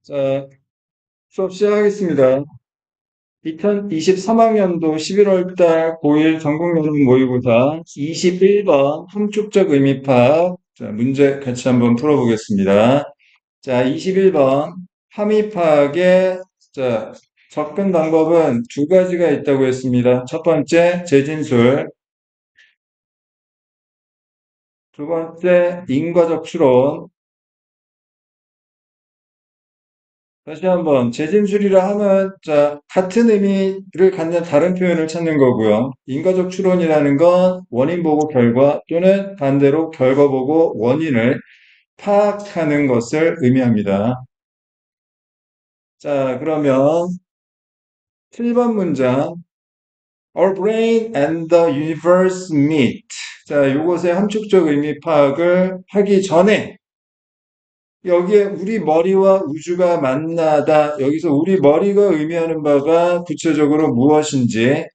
자, 수업 시작하겠습니다. 2023학년도 11월 달 고1 전국연합 모의고사 21번 함축적 의미파악. 자, 문제 같이 한번 풀어보겠습니다. 자, 21번 함의파악의 접근 방법은 두 가지가 있다고 했습니다. 첫 번째, 재진술. 두 번째, 인과적 추론. 다시 한번 재진술이라 하면 같은 의미를 갖는 다른 표현을 찾는 거고요. 인과적 추론이라는 건 원인 보고 결과 또는 반대로 결과 보고 원인을 파악하는 것을 의미합니다. 자, 그러면 7번 문장 Our brain and the universe meet. 자, 요것의 함축적 의미 파악을 하기 전에 여기에 우리 머리와 우주가 만나다. 여기서 우리 머리가 의미하는 바가 구체적으로 무엇인지,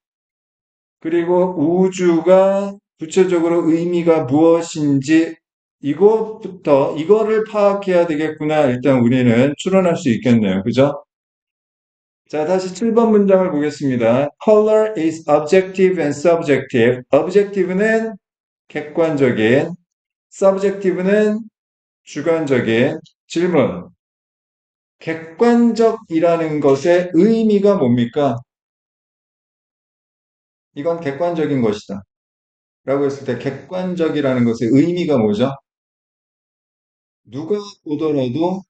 그리고 우주가 구체적으로 의미가 무엇인지, 이거를 파악해야 되겠구나. 일단 우리는 추론할 수 있겠네요. 그죠? 자, 다시 7번 문장을 보겠습니다. Color is objective and subjective. objective는 객관적인, subjective는 주관적인. 질문. 객관적이라는 것의 의미가 뭡니까? 이건 객관적인 것이다. 라고 했을 때 객관적이라는 것의 의미가 뭐죠? 누가 보더라도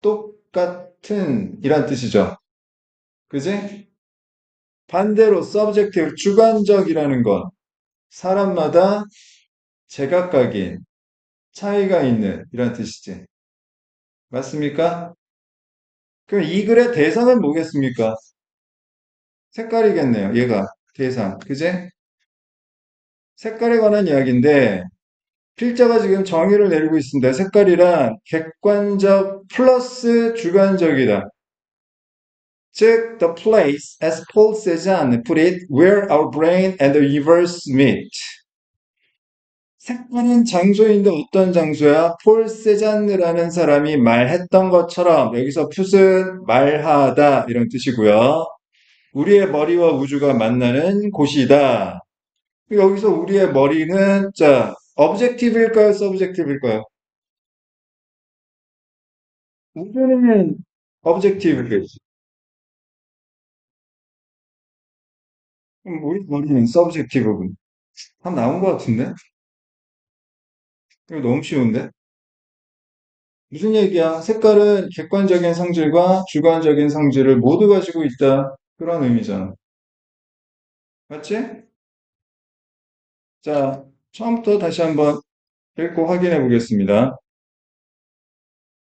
똑같은 이란 뜻이죠. 그지? 반대로 subjective, 주관적이라는 건 사람마다 제각각인 차이가 있는 이란 뜻이지. 맞습니까? 그럼 이 글의 대상은 뭐겠습니까? 색깔이겠네요. 얘가 대상. 그지? 색깔에 관한 이야기인데 필자가 지금 정의를 내리고 있습니다. 색깔이란 객관적 플러스 주관적이다. 즉, the place, as Paul Cézanne put it, where our brain and the universe meet. 색깔은 장소인데 어떤 장소야? 폴 세잔느라는 사람이 말했던 것처럼 여기서 풋은 말하다 이런 뜻이고요. 우리의 머리와 우주가 만나는 곳이다. 여기서 우리의 머리는 objective일까요? subjective일까요? 우주는 objective겠지. 그럼 우리 머리는 subjective군. 답 나온 것 같은데? 이거 너무 쉬운데? 무슨 얘기야? 색깔은 객관적인 성질과 주관적인 성질을 모두 가지고 있다. 그런 의미잖아. 맞지? 자, 처음부터 다시 한번 읽고 확인해 보겠습니다.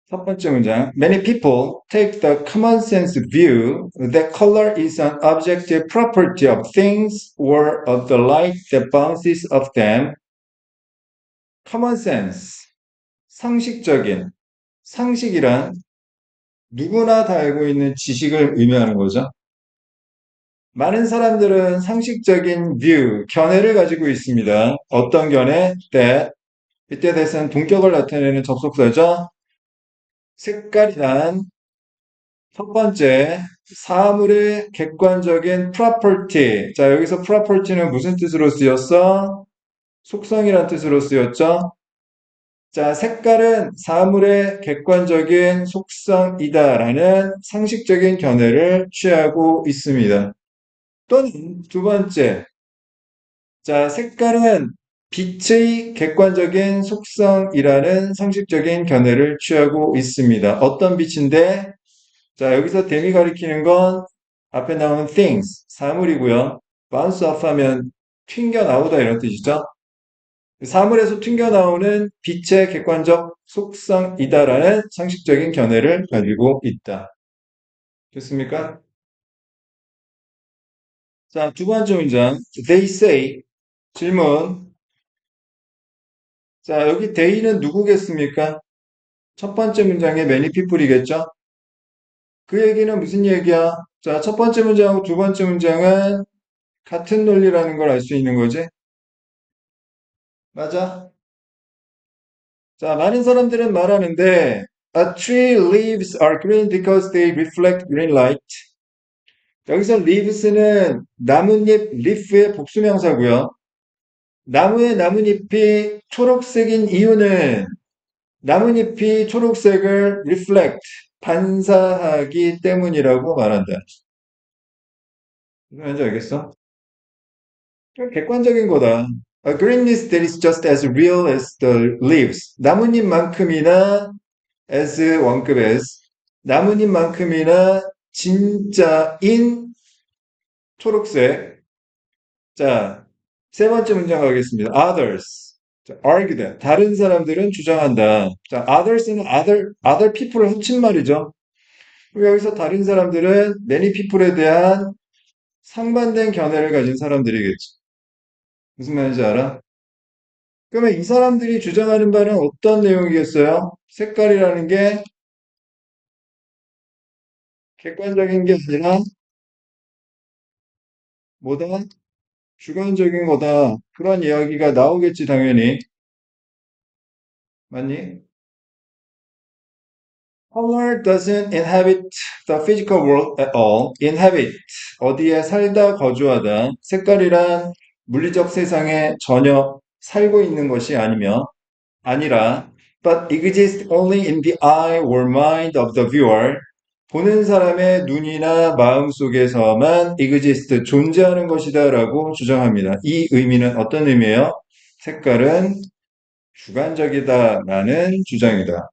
첫 번째 문장. Many people take the common sense view that color is an objective property of things or of the light that bounces off them. common sense. 상식적인. 상식이란 누구나 다 알고 있는 지식을 의미하는 거죠. 많은 사람들은 상식적인 view, 견해를 가지고 있습니다. 어떤 견해? that. 이때 대해서는 동격을 나타내는 접속사죠. 색깔이란 첫 번째, 사물의 객관적인 property. 자, 여기서 property는 무슨 뜻으로 쓰였어? 속성이란 뜻으로 쓰였죠? 자, 색깔은 사물의 객관적인 속성이다라는 상식적인 견해를 취하고 있습니다. 또는 두 번째, 자, 색깔은 빛의 객관적인 속성이라는 상식적인 견해를 취하고 있습니다. 어떤 빛인데? 자, 여기서 댐이 가리키는 건 앞에 나오는 things, 사물이고요. bounce off 하면 튕겨나오다 이런 뜻이죠. 사물에서 튕겨나오는 빛의 객관적 속성이다라는 상식적인 견해를 가지고 있다. 됐습니까? 자, 두 번째 문장. They say, 질문. 자, 여기 they는 누구겠습니까? 첫 번째 문장의 many people이겠죠? 그 얘기는 무슨 얘기야? 자, 첫 번째 문장하고 두 번째 문장은 같은 논리라는 걸 알 수 있는 거지? 맞아? 자, 많은 사람들은 말하는데 A tree leaves are green because they reflect green light. 여기서 leaves는 나뭇잎, leaf의 복수명사고요. 나무의 나뭇잎이 초록색인 이유는 나뭇잎이 초록색을 reflect, 반사하기 때문이라고 말한다. 무슨 말인지 알겠어? 객관적인 거다. A greenness that is just as real as the leaves. 나뭇잎만큼이나 as 원급 as. 나뭇잎만큼이나 진짜인 초록색. 자, 세 번째 문장 가겠습니다. Others. 자, argue that. 다른 사람들은 주장한다. 자, others는 other people을 합친 말이죠. 여기서 다른 사람들은 many people에 대한 상반된 견해를 가진 사람들이겠죠. 무슨 말인지 알아? 그러면 이 사람들이 주장하는 바는 어떤 내용이겠어요? 색깔이라는 게 객관적인 게 아니라 뭐다? 주관적인 거다. 그런 이야기가 나오겠지, 당연히. 맞니? Color doesn't inhabit the physical world at all. Inhabit, 어디에 살다, 거주하다. 색깔이란 물리적 세상에 전혀 살고 있는 것이 아니라, but exists only in the eye or mind of the viewer. 보는 사람의 눈이나 마음 속에서만 exist, 존재하는 것이다라고 주장합니다. 이 의미는 어떤 의미예요? 색깔은 주관적이다라는 주장이다.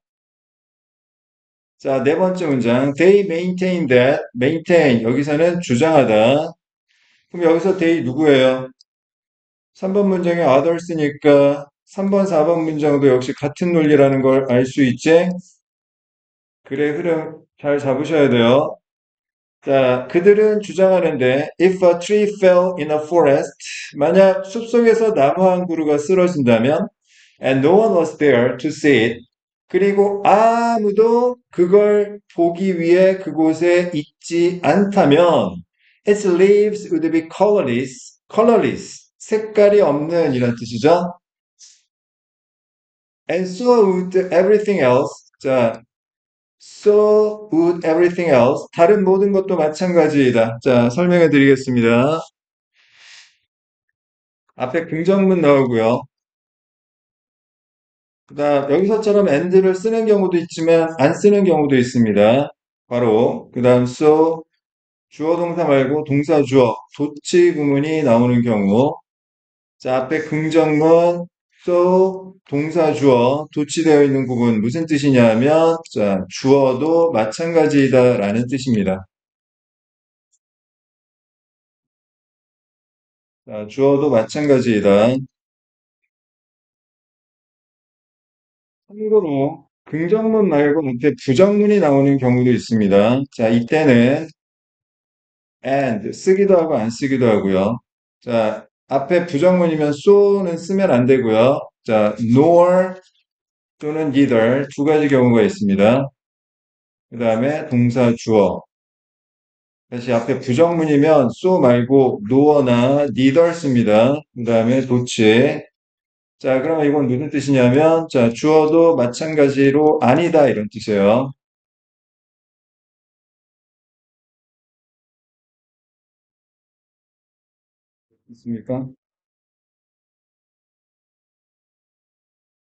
자, 네 번째 문장. They maintain that. maintain. 여기서는 주장하다. 그럼 여기서 they 누구예요? 3번 문장에 others니까 3번, 4번 문장도 역시 같은 논리라는 걸 알 수 있지? 글의 흐름 잘 잡으셔야 돼요. 자, 그들은 주장하는데 if a tree fell in a forest, 만약 숲속에서 나무 한 그루가 쓰러진다면 and no one was there to see it, 그리고 아무도 그걸 보기 위해 그곳에 있지 않다면 its leaves would be colorless, colorless, 색깔이 없는 이란 뜻이죠. And so would everything else. 자, so would everything else. 다른 모든 것도 마찬가지이다. 자, 설명해 드리겠습니다. 앞에 긍정문 나오고요. 그다음 여기서처럼 and를 쓰는 경우도 있지만 안 쓰는 경우도 있습니다. 바로 그다음 so 주어 동사 말고 동사 주어 도치 구문이 나오는 경우. 자, 앞에 긍정문 so 동사 주어 도치되어 있는 부분 무슨 뜻이냐면 자, 주어도 마찬가지이다라는 뜻입니다. 자, 주어도 마찬가지이다. 참고로 긍정문 말고 밑에 부정문이 나오는 경우도 있습니다. 자, 이때는 and 쓰기도 하고 안 쓰기도 하고요. 자, 앞에 부정문이면 so는 쓰면 안 되고요. 자, nor 또는 neither 두 가지 경우가 있습니다. 그 다음에 동사 주어. 다시 앞에 부정문이면 so 말고 nor나 neither 씁니다. 그 다음에 도치. 자, 그러면 이건 무슨 뜻이냐면, 자, 주어도 마찬가지로 아니다 이런 뜻이에요. 있습니까?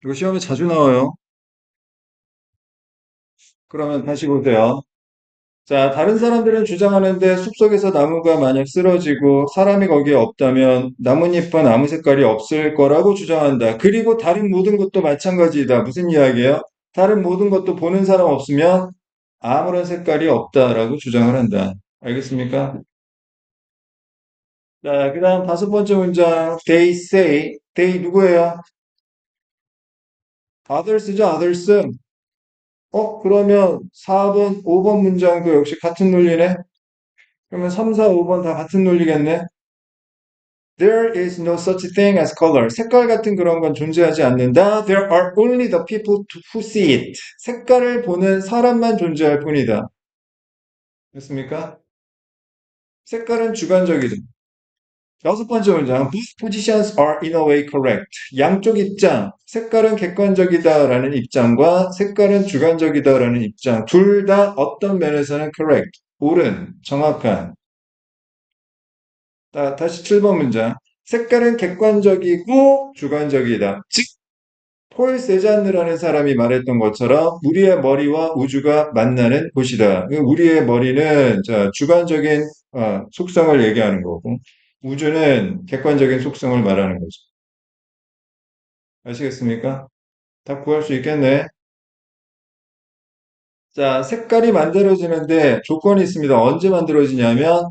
이거 시험에 자주 나와요. 그러면 다시 보세요. 자, 다른 사람들은 주장하는데 숲속에서 나무가 만약 쓰러지고 사람이 거기에 없다면 나뭇잎은 아무 색깔이 없을 거라고 주장한다. 그리고 다른 모든 것도 마찬가지이다. 무슨 이야기예요? 다른 모든 것도 보는 사람 없으면 아무런 색깔이 없다라고 주장을 한다. 알겠습니까? 자, 그 다음 다섯 번째 문장. They say. They 누구예요? others죠, others. 그러면 4번, 5번 문장도 역시 같은 논리네? 그러면 3, 4, 5번 다 같은 논리겠네? There is no such thing as color. 색깔 같은 그런 건 존재하지 않는다. There are only the people who see it. 색깔을 보는 사람만 존재할 뿐이다. 됐습니까? 색깔은 주관적이다. 여섯 번째 문장. Both positions are in a way correct. 양쪽 입장. 색깔은 객관적이다라는 입장과 색깔은 주관적이다라는 입장. 둘 다 어떤 면에서는 correct. 옳은, 정확한. 다시 7번 문장. 색깔은 객관적이고 주관적이다. 즉, 폴 세잔느라는 사람이 말했던 것처럼 우리의 머리와 우주가 만나는 곳이다. 우리의 머리는 자, 주관적인 속성을 얘기하는 거고 우주는 객관적인 속성을 말하는 거죠. 아시겠습니까? 다 구할 수 있겠네. 자, 색깔이 만들어지는데 조건이 있습니다. 언제 만들어지냐면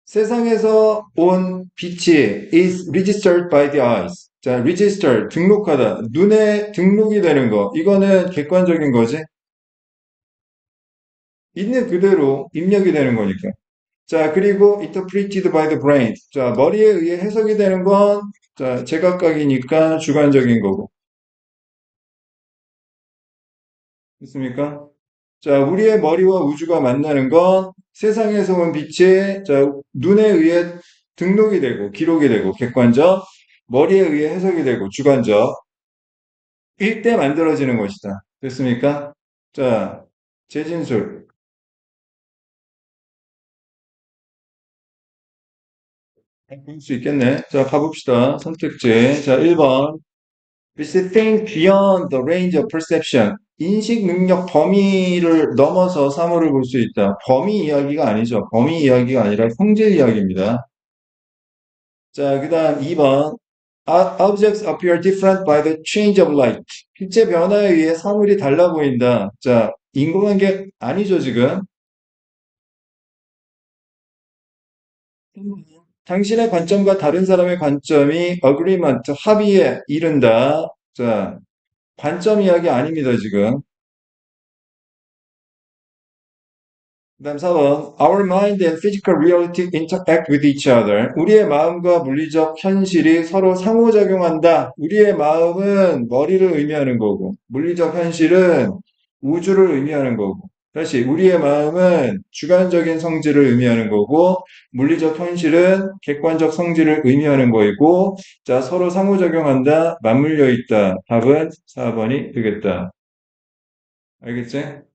세상에서 온 빛이 is registered by the eyes. 자, register, 등록하다. 눈에 등록이 되는 거. 이거는 객관적인 거지. 있는 그대로 입력이 되는 거니까. 자, 그리고 interpreted by the brain. 자, 머리에 의해 해석이 되는 건 자, 제각각이니까 주관적인 거고. 있습니까? 자, 우리의 머리와 우주가 만나는 건 세상에서 온 빛이 자, 눈에 의해 등록이 되고 기록이 되고 객관적, 머리에 의해 해석이 되고 주관적, 일 때 만들어지는 것이다. 됐습니까? 자, 재진술. 볼 수 있겠네. 자, 가봅시다. 선택지. 자, 1번. Which think beyond the range of perception. 인식 능력 범위를 넘어서 사물을 볼 수 있다. 범위 이야기가 아니죠. 범위 이야기가 아니라 성질 이야기입니다. 자, 그 다음 2번. Objects appear different by the change of light. 빛의 변화에 의해 사물이 달라 보인다. 자, 인공관계 아니죠, 지금. 당신의 관점과 다른 사람의 관점이 agreement, 합의에 이른다. 자, 관점 이야기 아닙니다, 지금. 그다음 4번. Our mind and physical reality interact with each other. 우리의 마음과 물리적 현실이 서로 상호작용한다. 우리의 마음은 머리를 의미하는 거고, 물리적 현실은 우주를 의미하는 거고. 다시, 우리의 마음은 주관적인 성질을 의미하는 거고, 물리적 현실은 객관적 성질을 의미하는 거이고, 자, 서로 상호작용한다, 맞물려 있다. 답은 4번이 되겠다. 알겠지?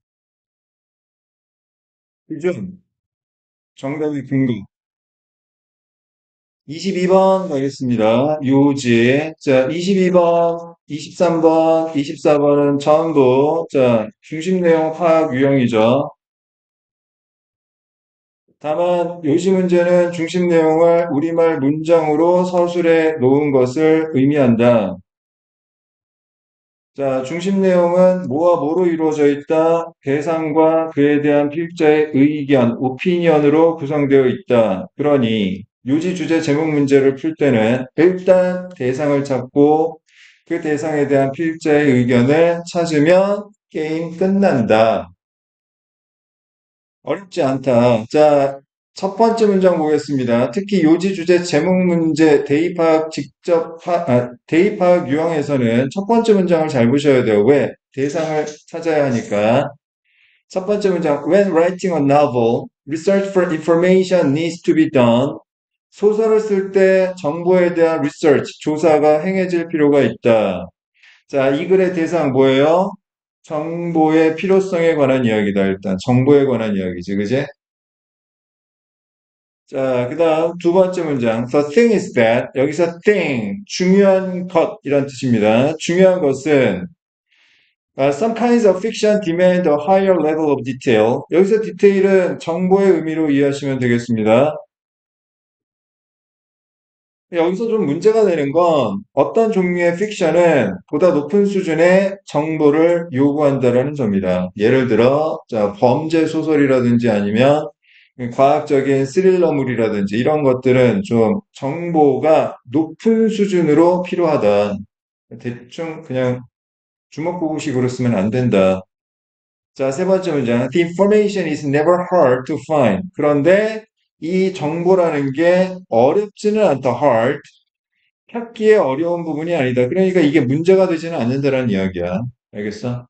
기준, 정답의 근거. 22번 가겠습니다. 요지. 자, 22번, 23번, 24번은 전부, 자, 중심 내용 파악 유형이죠. 다만, 요지 문제는 중심 내용을 우리말 문장으로 서술해 놓은 것을 의미한다. 자, 중심 내용은 뭐와 뭐로 이루어져 있다. 대상과 그에 대한 필자의 의견, 오피니언으로 구성되어 있다. 그러니 요지 주제 제목 문제를 풀 때는 일단 대상을 찾고 그 대상에 대한 필자의 의견을 찾으면 게임 끝난다. 어렵지 않다. 자, 첫 번째 문장 보겠습니다. 특히 요지 주제 제목 문제 대입 파악 유형에서는 첫 번째 문장을 잘 보셔야 돼요. 왜? 대상을 찾아야 하니까. 첫 번째 문장. When writing a novel, research for information needs to be done. 소설을 쓸 때 정보에 대한 research, 조사가 행해질 필요가 있다. 자, 이 글의 대상 뭐예요? 정보의 필요성에 관한 이야기다. 일단 정보에 관한 이야기지, 그지? 자, 그 다음 두 번째 문장. The thing is that, 여기서 thing, 중요한 것이란 뜻입니다. 중요한 것은 some kinds of fiction demand a higher level of detail. 여기서 디테일은 정보의 의미로 이해하시면 되겠습니다. 여기서 좀 문제가 되는 건 어떤 종류의 픽션은 보다 높은 수준의 정보를 요구한다라는 점이다. 예를 들어, 자, 범죄 소설이라든지 아니면 과학적인 스릴러물이라든지 이런 것들은 좀 정보가 높은 수준으로 필요하다. 대충 그냥 주먹구구식으로 쓰면 안 된다. 자, 세 번째 문장. The information is never hard to find. 그런데 이 정보라는 게 어렵지는 않다. hard. 찾기에 어려운 부분이 아니다. 그러니까 이게 문제가 되지는 않는다라는 이야기야. 알겠어?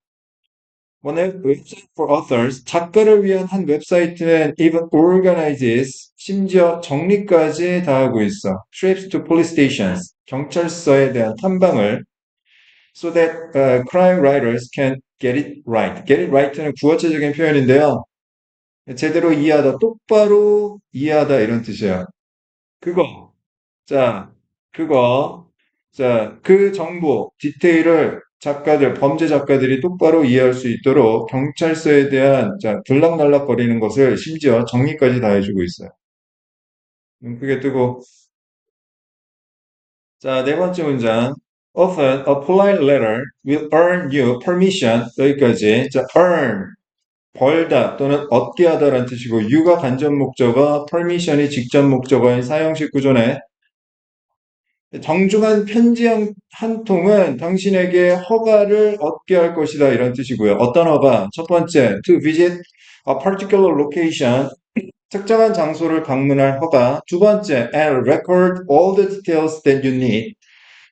원의 website for authors, 작가를 위한 한 웹사이트는 even organizes, 심지어 정리까지 다 하고 있어. trips to police stations, 경찰서에 대한 탐방을 so that crime writers can get it right. get it right는 구어체적인 표현인데요. 제대로 이해하다, 똑바로 이해하다 이런 뜻이에요. 그거. 자, 그거. 자, 그 정보, 디테일을 범죄 작가들이 똑바로 이해할 수 있도록 경찰서에 대한, 자, 들락날락거리는 것을 심지어 정리까지 다 해주고 있어요. 크게 뜨고. 자, 네 번째 문장. Often a polite letter will earn you permission. 여기까지. 자, earn. 벌다 또는 얻게 하다라는 뜻이고, you가 간접 목적어, permission이 직접 목적어인 사형식 구조네. 정중한 편지 한 통은 당신에게 허가를 얻게 할 것이다 이런 뜻이고요. 어떤 허가? 첫 번째, to visit a particular location, 특정한 장소를 방문할 허가. 두 번째, and record all the details that you need.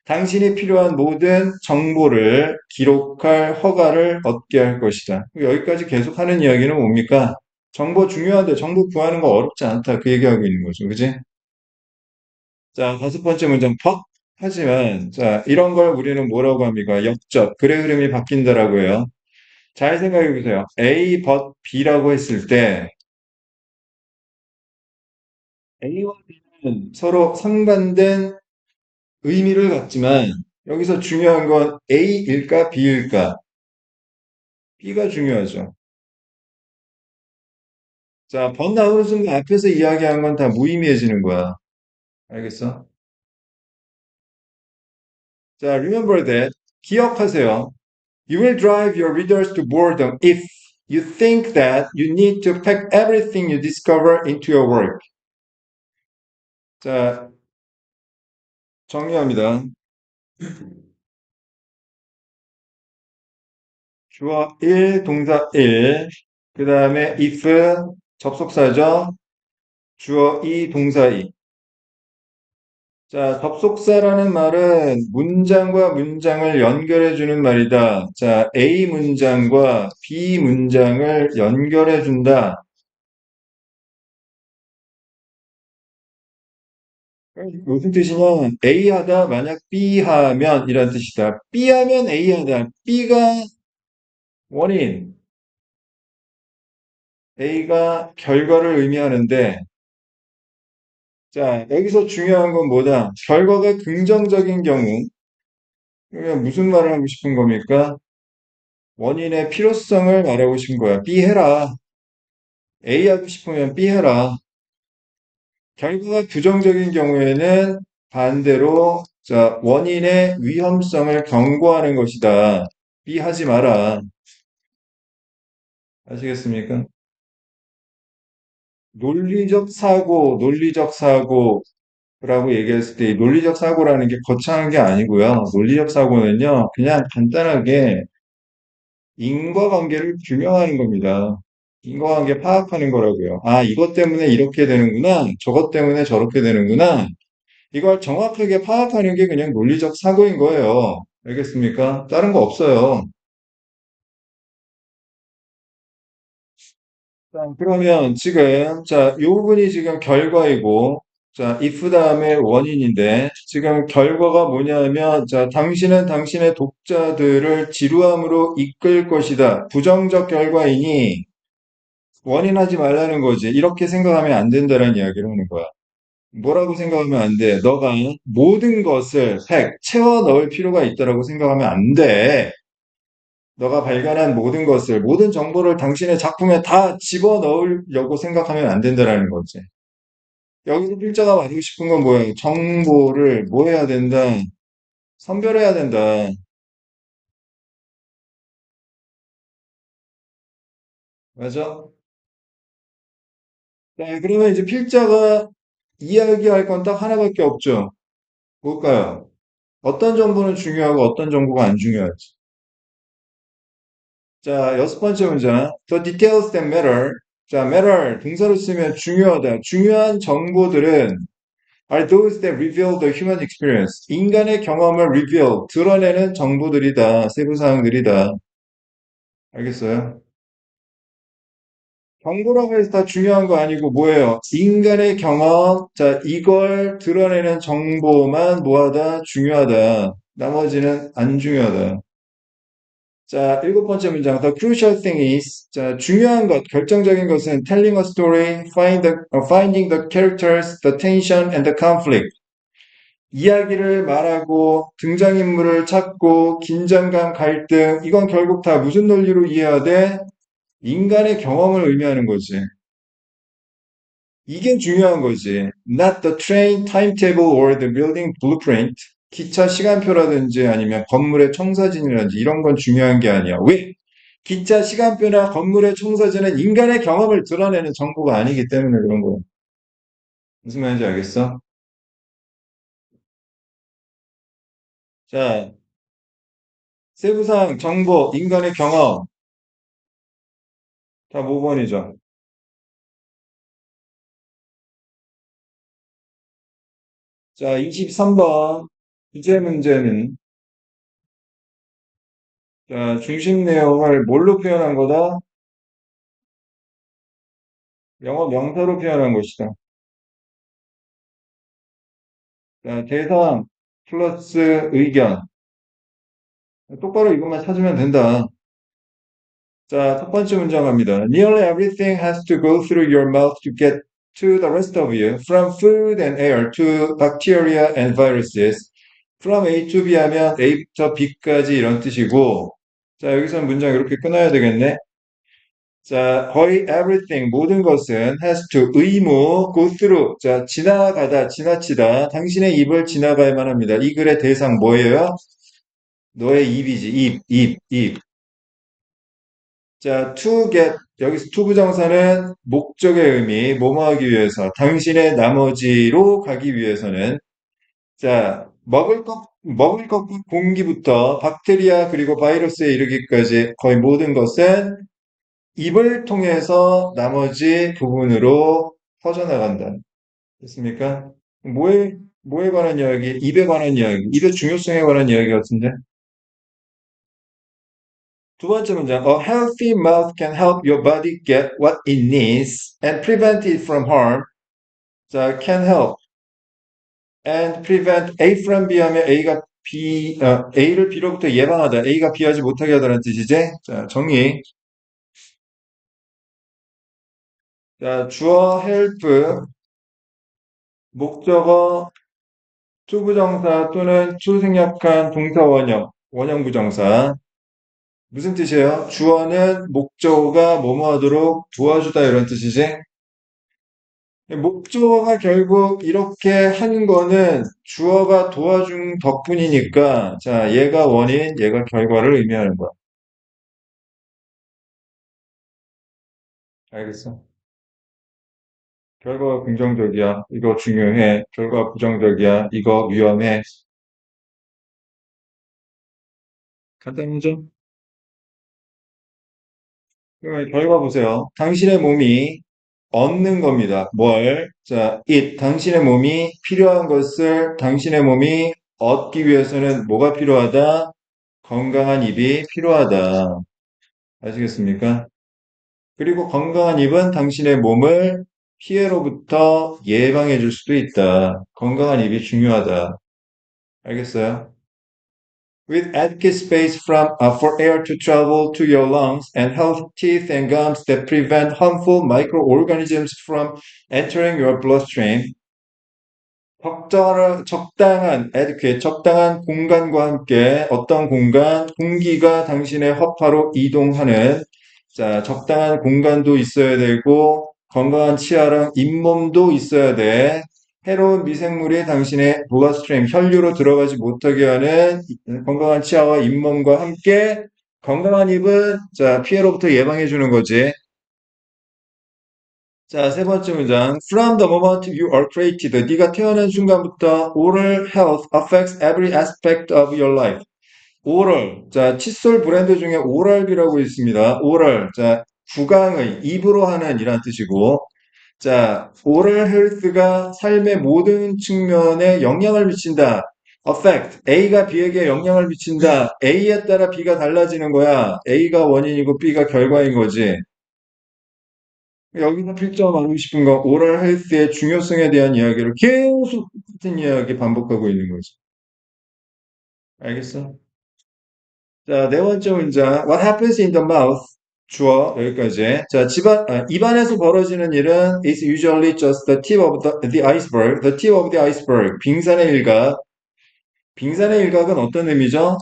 당신이 필요한 모든 정보를 기록할 허가를 얻게 할 것이다. 여기까지 계속하는 이야기는 뭡니까? 정보 중요하대. 정보 구하는 거 어렵지 않다. 그 얘기하고 있는 거죠. 그지? 자, 다섯 번째 문장, but 하지만, 자, 이런 걸 우리는 뭐라고 합니까? 역적, 글의 흐름이 바뀐다라고 해요. 잘 생각해 보세요. A, but B라고 했을 때, A와 B는 서로 상반된 의미를 갖지만, 여기서 중요한 건 A일까, B일까? B가 중요하죠. 자, but 나오는 순간 앞에서 이야기한 건 다 무의미해지는 거야. 알겠어? 자, remember that. 기억하세요. You will drive your readers to boredom if you think that you need to pack everything you discover into your work. 자, 정리합니다. 주어 1, 동사 1, 그 다음에 if, 접속사죠. 주어 2, 동사 2. 자, 접속사라는 말은 문장과 문장을 연결해주는 말이다. 자, A 문장과 B 문장을 연결해준다. 무슨 뜻이냐? A 하다, 만약 B 하면 이란 뜻이다. B 하면 A 하다. B가 원인, A가 결과를 의미하는데, 자, 여기서 중요한 건 뭐다? 결과가 긍정적인 경우, 그러면 무슨 말을 하고 싶은 겁니까? 원인의 필요성을 말하고 싶은 거야. B 해라. A 하고 싶으면 B 해라. 결과가 부정적인 경우에는 반대로, 자, 원인의 위험성을 경고하는 것이다. B 하지 마라. 아시겠습니까? 논리적 사고라고 얘기했을 때, 이 논리적 사고라는 게 거창한 게 아니고요. 논리적 사고는요, 그냥 간단하게 인과관계를 규명하는 겁니다. 인과관계 파악하는 거라고요. 아, 이것 때문에 이렇게 되는구나. 저것 때문에 저렇게 되는구나. 이걸 정확하게 파악하는 게 그냥 논리적 사고인 거예요. 알겠습니까? 다른 거 없어요. 자, 그러면 지금, 자, 이 부분이 지금 결과이고, 자, if 다음에 원인인데, 지금 결과가 뭐냐면, 자, 당신은 당신의 독자들을 지루함으로 이끌 것이다. 부정적 결과이니, 원인하지 말라는 거지. 이렇게 생각하면 안 된다는 이야기를 하는 거야. 뭐라고 생각하면 안 돼? 너가 모든 것을 채워 넣을 필요가 있다라고 생각하면 안 돼. 너가 발견한 모든 것을, 모든 정보를 당신의 작품에 다 집어넣으려고 생각하면 안 된다라는 거지. 여기서 필자가 말하고 싶은 건 뭐예요? 정보를 뭐 해야 된다? 선별해야 된다. 맞아? 자, 그러면 이제 필자가 이야기할 건 딱 하나밖에 없죠. 뭘까요? 어떤 정보는 중요하고 어떤 정보가 안 중요하지. 자, 여섯 번째 문장. The details that matter. 자, matter. 동사로 쓰면 중요하다. 중요한 정보들은 are those that reveal the human experience. 인간의 경험을 reveal, 드러내는 정보들이다. 세부사항들이다. 알겠어요? 정보라고 해서 다 중요한 거 아니고 뭐예요? 인간의 경험, 자, 이걸 드러내는 정보만 뭐하다? 중요하다. 나머지는 안 중요하다. 자, 일곱 번째 문장. The crucial thing is, 자, 중요한 것, 결정적인 것은 telling a story, finding the characters, the tension and the conflict. 이야기를 말하고 등장인물을 찾고 긴장감, 갈등, 이건 결국 다 무슨 논리로 이해해야 돼? 인간의 경험을 의미하는 거지. 이게 중요한 거지. Not the train timetable or the building blueprint. 기차 시간표라든지 아니면 건물의 청사진이라든지 이런 건 중요한 게 아니야. 왜? 기차 시간표나 건물의 청사진은 인간의 경험을 드러내는 정보가 아니기 때문에 그런 거야. 무슨 말인지 알겠어? 자, 세부상, 정보, 인간의 경험. 다 5번이죠. 자, 23번. 주제 문제는, 자, 중심 내용을 뭘로 표현한 거다? 영어 명사로 표현한 것이다. 자, 대상 플러스 의견. 똑바로 이것만 찾으면 된다. 자, 첫 번째 문장 갑니다. Nearly everything has to go through your mouth to get to the rest of you, from food and air to bacteria and viruses. From A to B 하면 A부터 B까지 이런 뜻이고, 자, 여기서 문장 이렇게 끊어야 되겠네. 자, 거의 everything, 모든 것은 has to, 의무, go through, 자, 지나가다, 지나치다, 당신의 입을 지나가야만 합니다. 이 글의 대상 뭐예요? 너의 입이지, 입. 자, to get, 여기서 to 부정사는 목적의 의미, 뭐뭐 하기 위해서, 당신의 나머지로 가기 위해서는, 자, 먹을 것 공기부터 박테리아 그리고 바이러스에 이르기까지 거의 모든 것은 입을 통해서 나머지 부분으로 퍼져나간다. 됐습니까? 뭐에 관한 이야기? 입에 관한 이야기. 입의 중요성에 관한 이야기 같은데? 두 번째 문장. A healthy mouth can help your body get what it needs and prevent it from harm. 자, can help and prevent A from B 하면 A를 B로부터 예방하다. A가 B 하지 못하게 하다는 뜻이지? 자, 정의. 자, 주어 help, 목적어 투부정사 또는 투생략한 동사 원형 부정사. 무슨 뜻이에요? 주어는 목적어가 뭐뭐 하도록 도와주다 이런 뜻이지? 목적어가 결국 이렇게 하는 거는 주어가 도와준 덕분이니까, 자, 얘가 원인, 얘가 결과를 의미하는 거야. 알겠어? 결과가 긍정적이야. 이거 중요해. 결과가 부정적이야. 이거 위험해. 간단하죠? 그럼 결과 보세요. 당신의 몸이 얻는 겁니다. 뭘? 자, 당신의 몸이 필요한 것을 당신의 몸이 얻기 위해서는 뭐가 필요하다? 건강한 입이 필요하다. 아시겠습니까? 그리고 건강한 입은 당신의 몸을 피해로부터 예방해 줄 수도 있다. 건강한 입이 중요하다. 알겠어요? With adequate space for air to travel to your lungs and healthy teeth and gums that prevent harmful microorganisms from entering your bloodstream. 적당한, adequate, 적당한 공간과 함께 어떤 공간, 공기가 당신의 허파로 이동하는, 자, 적당한 공간도 있어야 되고, 건강한 치아랑 잇몸도 있어야 돼. 해로운 미생물이 당신의 bloodstream, 혈류로 들어가지 못하게 하는 건강한 치아와 잇몸과 함께 건강한 입은, 자, 피해로부터 예방해 주는 거지. 자, 세 번째 문장. From the moment you are created, 네가 태어난 순간부터 oral health affects every aspect of your life. oral, 자, 칫솔 브랜드 중에 오랄비라고 있습니다. oral, 자, 구강의, 입으로 하는 이란 뜻이고, 자, oral health가 삶의 모든 측면에 영향을 미친다. affect. A가 B에게 영향을 미친다. A에 따라 B가 달라지는 거야. A가 원인이고 B가 결과인 거지. 여기서 필점하고 싶은 건 오럴 헬스의 중요성에 대한 이야기를 계속 똑같은 이야기 반복하고 있는 거지. 알겠어? 자, 네 번째 문장. What happens in the mouth? 주어, 여기까지. 자, 입안에서 벌어지는 일은 is usually just the tip of the iceberg. The tip of the iceberg. 빙산의 일각. 빙산의 일각은 어떤 의미죠?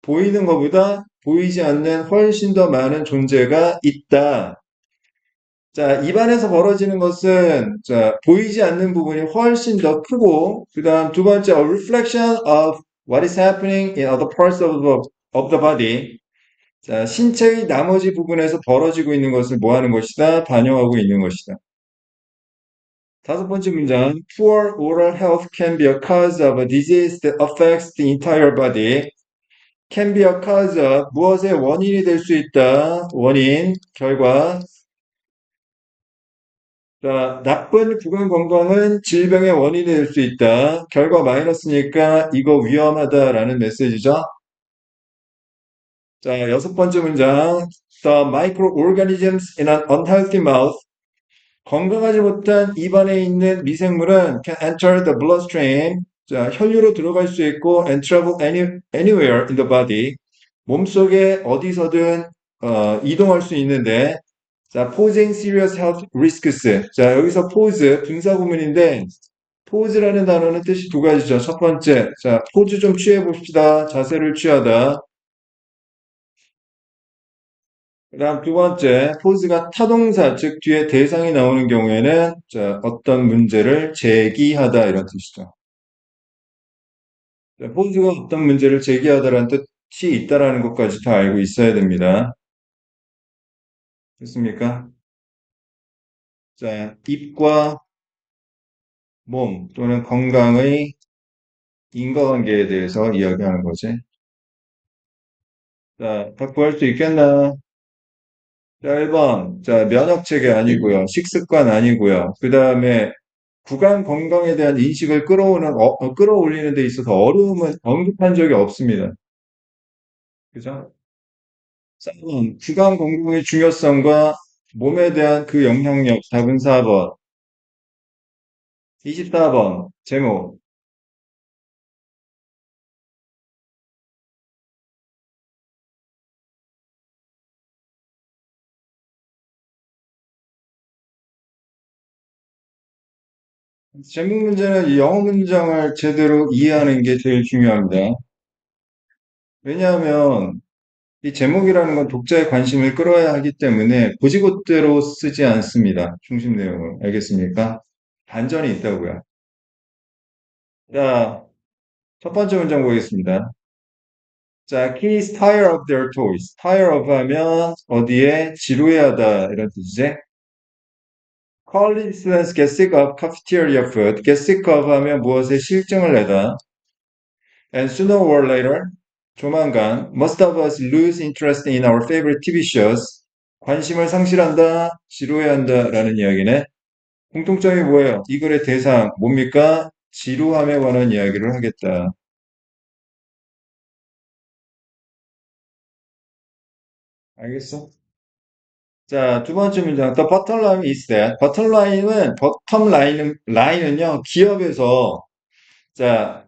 보이는 것보다 보이지 않는 훨씬 더 많은 존재가 있다. 자, 입안에서 벌어지는 것은 자, 보이지 않는 부분이 훨씬 더 크고, 그 다음 두 번째, a reflection of what is happening in other parts of the body. 자, 신체의 나머지 부분에서 벌어지고 있는 것을 뭐 하는 것이다? 반영하고 있는 것이다. 다섯 번째 문장. Poor oral health can be a cause of a disease that affects the entire body. Can be a cause of 무엇의 원인이 될 수 있다. 원인, 결과. 자, 나쁜 구강 건강은 질병의 원인이 될 수 있다. 결과 마이너스니까 이거 위험하다라는 메시지죠. 자, 여섯 번째 문장. The microorganisms in an unhealthy mouth. 건강하지 못한 입안에 있는 미생물은 can enter the bloodstream. 자, 혈류로 들어갈 수 있고 and travel anywhere in the body. 몸속에 어디서든 이동할 수 있는데 자, posing serious health risks. 자, 여기서 pose 분사구문인데 pose라는 단어는 뜻이 두 가지죠. 첫 번째, 자, 포즈 좀 취해 봅시다. 자세를 취하다. 그다음 두 번째, 포즈가 타동사, 즉 뒤에 대상이 나오는 경우에는 자, 어떤 문제를 제기하다 이런 뜻이죠. 자, 포즈가 어떤 문제를 제기하다라는 뜻이 있다라는 것까지 다 알고 있어야 됩니다. 됐습니까? 자, 입과 몸 또는 건강의 인과관계에 대해서 이야기하는 거지. 자, 다 구할 수 있겠나? 자, 1번. 자, 면역체계 아니고요. 식습관 아니고요. 그 다음에 구강 건강에 대한 인식을 끌어올리는 데 있어서 어려움은 언급한 적이 없습니다. 그죠? 4번. 구강 건강의 중요성과 몸에 대한 그 영향력. 답은 4번. 24번. 제목. 제목 문제는 이 영어 문장을 제대로 이해하는 게 제일 중요합니다. 왜냐하면 이 제목이라는 건 독자의 관심을 끌어야 하기 때문에 고지고대로 쓰지 않습니다. 중심 내용을. 알겠습니까? 반전이 있다고요. 자, 첫 번째 문장 보겠습니다. 자, kids tire of their toys. tire of 하면 어디에 지루해하다 이런 뜻이지. college students get sick of cafeteria food. get sick of 하면 무엇에 실증을 내다. And sooner or later, 조만간, most of us lose interest in our favorite TV shows. 관심을 상실한다, 지루해한다 라는 이야기네. 공통점이 뭐예요? 이 글의 대상, 뭡니까? 지루함에 관한 이야기를 하겠다. 알겠어? 자, 두 번째 문장. The bottom line is that. 라인은요, 기업에서, 자,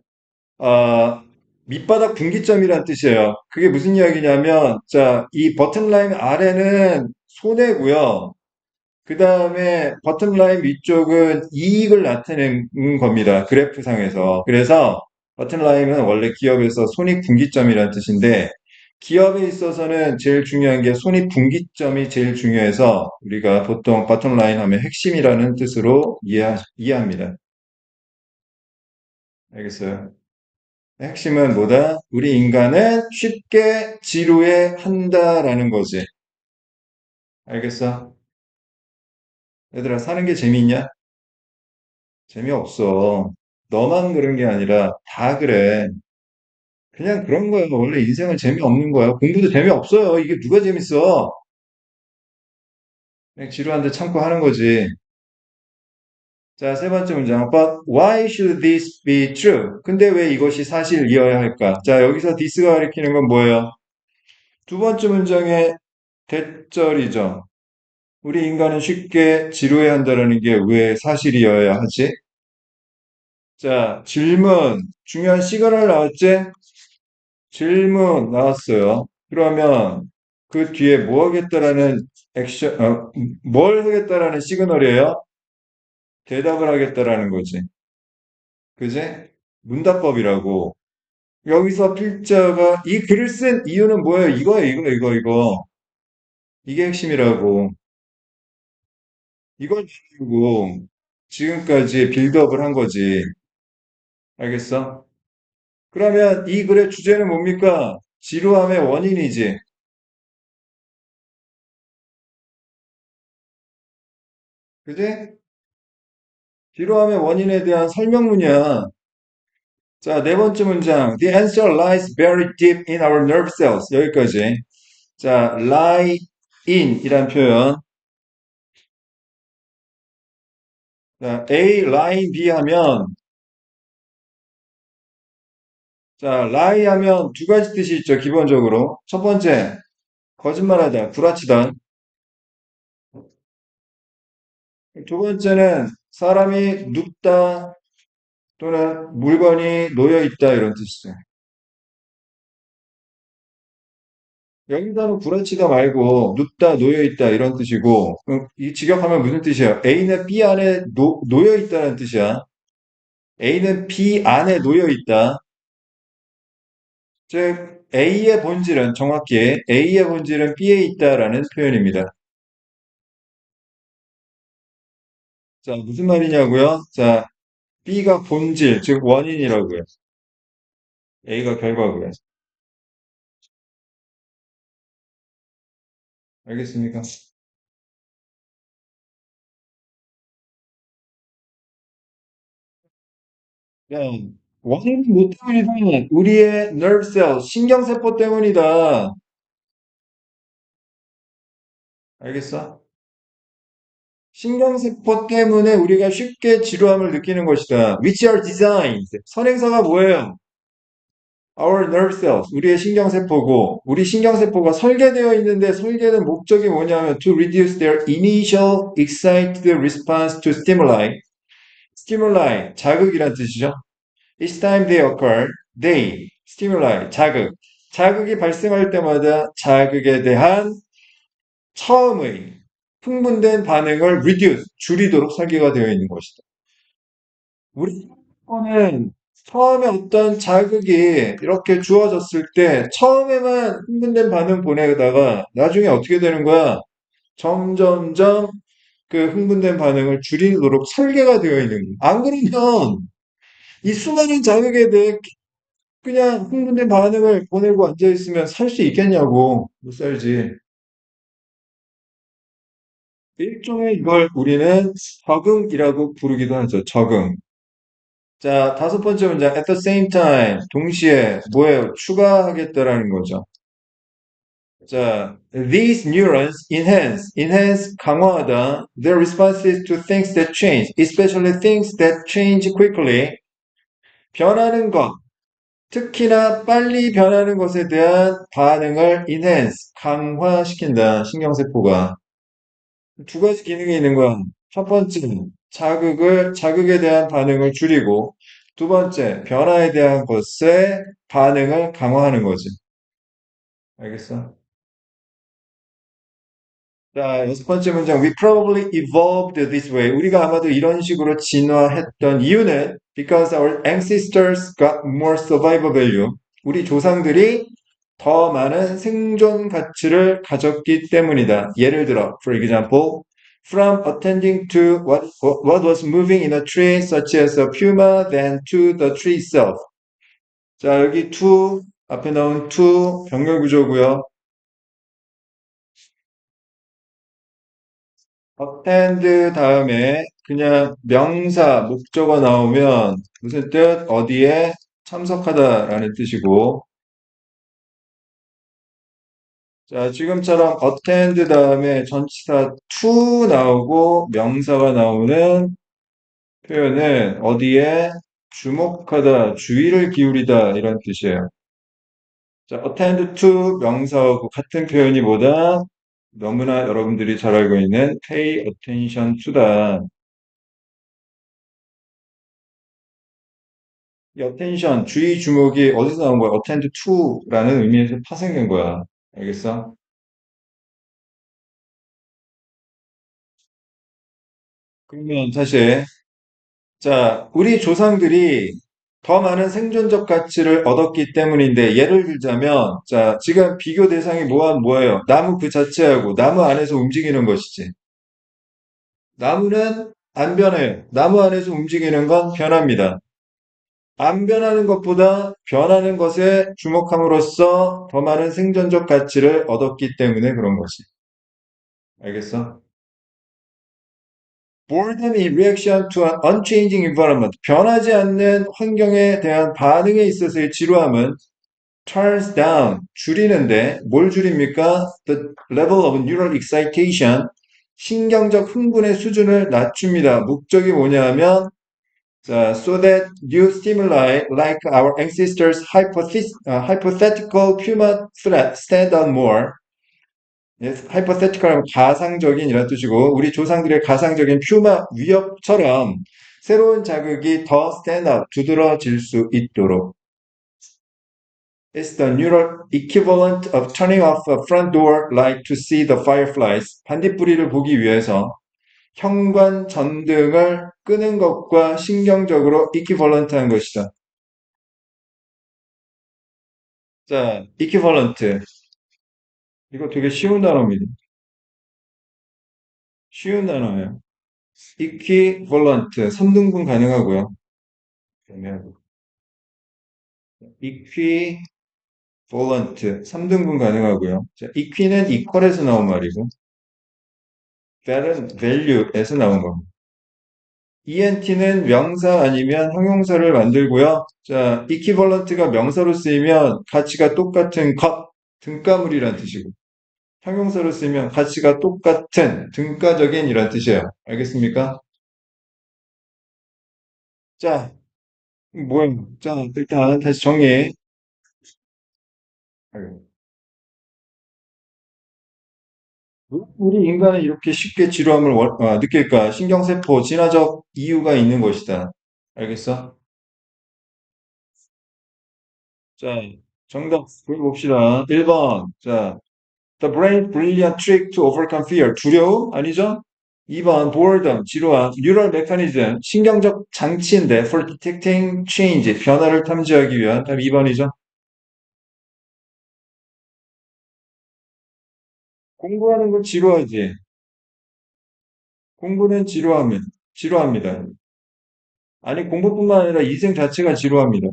어, 밑바닥 분기점이란 뜻이에요. 그게 무슨 이야기냐면, 자, 이 버튼라인 아래는 손해고요. 그 다음에 버튼라인 위쪽은 이익을 나타내는 겁니다. 그래프상에서. 그래서 버튼라인은 원래 기업에서 손익분기점이라는 뜻인데, 기업에 있어서는 제일 중요한 게 손익분기점이 제일 중요해서 우리가 보통 버튼라인 하면 핵심이라는 뜻으로 이해합니다. 알겠어요? 핵심은 뭐다? 우리 인간은 쉽게 지루해 한다라는 거지. 알겠어? 얘들아, 사는 게 재미있냐? 재미없어. 너만 그런 게 아니라 다 그래. 그냥 그런 거예요. 원래 인생은 재미없는 거야. 공부도 재미없어요. 이게 누가 재밌어? 그냥 지루한데 참고 하는 거지. 자, 세 번째 문장. But why should this be true? 근데 왜 이것이 사실이어야 할까? 자, 여기서 this가 가리키는 건 뭐예요? 두 번째 문장의 대절이죠. 우리 인간은 쉽게 지루해한다는 게 왜 사실이어야 하지? 자, 질문. 중요한 시그널 나왔지? 질문 나왔어요. 그러면 그 뒤에 뭐 하겠다라는 뭘 하겠다라는 시그널이에요? 대답을 하겠다라는 거지. 그지? 문답법이라고. 여기서 필자가 이 글을 쓴 이유는 뭐예요? 이거. 이게 핵심이라고. 이걸 가지고 지금까지 빌드업을 한 거지. 알겠어? 그러면 이 글의 주제는 뭡니까? 지루함의 원인이지. 그지? 지루함의 원인에 대한 설명문이야. 자, 네 번째 문장. The answer lies very deep in our nerve cells. 여기까지. 자, lie in 이란 표현. 자, A, lie, B 하면, 자, lie 하면 두 가지 뜻이 있죠, 기본적으로. 첫 번째, 거짓말하다, 구라치다. 두 번째는 사람이 눕다 또는 물건이 놓여 있다 이런 뜻이죠. 여기서는 구라치다 말고 눕다, 놓여 있다 이런 뜻이고, 이 직역하면 무슨 뜻이에요? A는 B 안에 놓여 있다는 뜻이야. A는 B 안에 놓여 있다. 즉, A의 본질은 정확히 A의 본질은 B에 있다라는 표현입니다. 자, 무슨 말이냐고요? 자, B가 본질, 즉 원인이라고요. A가 결과고요. 알겠습니까? 네. 원인은 뭐 때문이다? 우리의 nerve cell, 신경세포 때문이다. 알겠어? 신경세포 때문에 우리가 쉽게 지루함을 느끼는 것이다. Which are designed. 선행사가 뭐예요? Our nerve cells. 우리의 신경세포고, 우리 신경세포가 설계되어 있는데 설계된 목적이 뭐냐면 to reduce their initial excited response to stimuli. stimuli, 자극이란 뜻이죠. Each time they occur, they, stimuli, 자극. 자극이 발생할 때마다 자극에 대한 처음의 흥분된 반응을 reduce, 줄이도록 설계가 되어 있는 것이다. 우리 거는 처음에 어떤 자극이 이렇게 주어졌을 때 처음에만 흥분된 반응 보내다가 나중에 어떻게 되는 거야? 점점점 그 흥분된 반응을 줄이도록 설계가 되어 있는 거야. 안 그러면 이 수많은 자극에 대해 그냥 흥분된 반응을 보내고 앉아있으면 살 수 있겠냐고. 못 살지. 일종의 이걸 우리는 적응이라고 부르기도 하죠. 적응. 자, 다섯 번째 문장. At the same time. 동시에 뭐예요? 추가하겠다라는 거죠. 자, these neurons enhance, 강화하다 their responses to things that change, especially things that change quickly. 변하는 것, 특히나 빨리 변하는 것에 대한 반응을 enhance, 강화시킨다, 신경세포가. 두 가지 기능이 있는 건, 첫 번째, 자극에 대한 반응을 줄이고, 두 번째, 변화에 대한 것에 반응을 강화하는 거지. 알겠어? 자, 여섯 번째 문장. We probably evolved this way. 우리가 아마도 이런 식으로 진화했던 이유는 because our ancestors got more survival value. 우리 조상들이 더 많은 생존 가치를 가졌기 때문이다. 예를 들어, for example, from attending to what was moving in a tree, such as a puma, than to the tree itself. 자, 여기 to, 앞에 나온 to 병렬 구조고요. attend 다음에 그냥 명사, 목적어 나오면 무슨 뜻? 어디에 참석하다라는 뜻이고, 자, 지금처럼 attend 다음에 전치사 to 나오고 명사가 나오는 표현은 어디에 주목하다, 주의를 기울이다 이런 뜻이에요. 자, attend to 명사하고 같은 표현이 뭐다? 너무나 여러분들이 잘 알고 있는 pay attention to다. 이 attention, 주의, 주목이 어디서 나온 거야? attend to라는 의미에서 파생된 거야. 알겠어? 그러면 다시, 자, 우리 조상들이 더 많은 생존적 가치를 얻었기 때문인데, 예를 들자면, 자, 지금 비교 대상이 뭐예요? 나무 그 자체하고 나무 안에서 움직이는 것이지. 나무는 안 변해요. 나무 안에서 움직이는 건 변합니다. 안 변하는 것보다 변하는 것에 주목함으로써 더 많은 생존적 가치를 얻었기 때문에 그런 거지. 알겠어? Boredom in reaction to an unchanging environment. 변하지 않는 환경에 대한 반응에 있어서의 지루함은 turns down, 줄이는데 뭘 줄입니까? The level of neural excitation. 신경적 흥분의 수준을 낮춥니다. 목적이 뭐냐 하면 자, so that new stimuli like our ancestors' hypothetical puma threat stand out more. Yes, hypothetical은 가상적인 이란 뜻이고 우리 조상들의 가상적인 퓨마 위협처럼 새로운 자극이 더 stand out, 두드러질 수 있도록. It's the neural equivalent of turning off a front door light to see the fireflies. 반딧불이를 보기 위해서 현관 전등을 끄는 것과 신경적으로 equivalent한 것이다. 자, equivalent. 이거 되게 쉬운 단어입니다. 쉬운 단어예요. equivalent. 3등분 가능하고요. 그러면 equivalent. 3등분 가능하고요. 자, equi는 equal에서 나온 말이고, val은 value에서 나온 겁니다. ENT는 명사 아니면 형용사를 만들고요. 자, equivalent가 명사로 쓰이면 가치가 똑같은 것, 등가물이란 뜻이고, 형용사로 쓰이면 가치가 똑같은 등가적인 이란 뜻이에요. 알겠습니까? 자, 뭐야? 자, 일단 다시 정리. 우리 인간은 이렇게 쉽게 지루함을 느낄까? 신경세포 진화적 이유가 있는 것이다. 알겠어? 자, 정답 보봅시다. 1번. 자, The brain's brilliant trick to overcome fear. 두려움? 아니죠? 2번. Boredom. 지루함. Neural mechanism. 신경적 장치인데 for detecting change. 변화를 탐지하기 위한. 답 2번이죠? 공부하는 건 지루하지. 공부는 지루합니다. 아니, 공부뿐만 아니라 인생 자체가 지루합니다.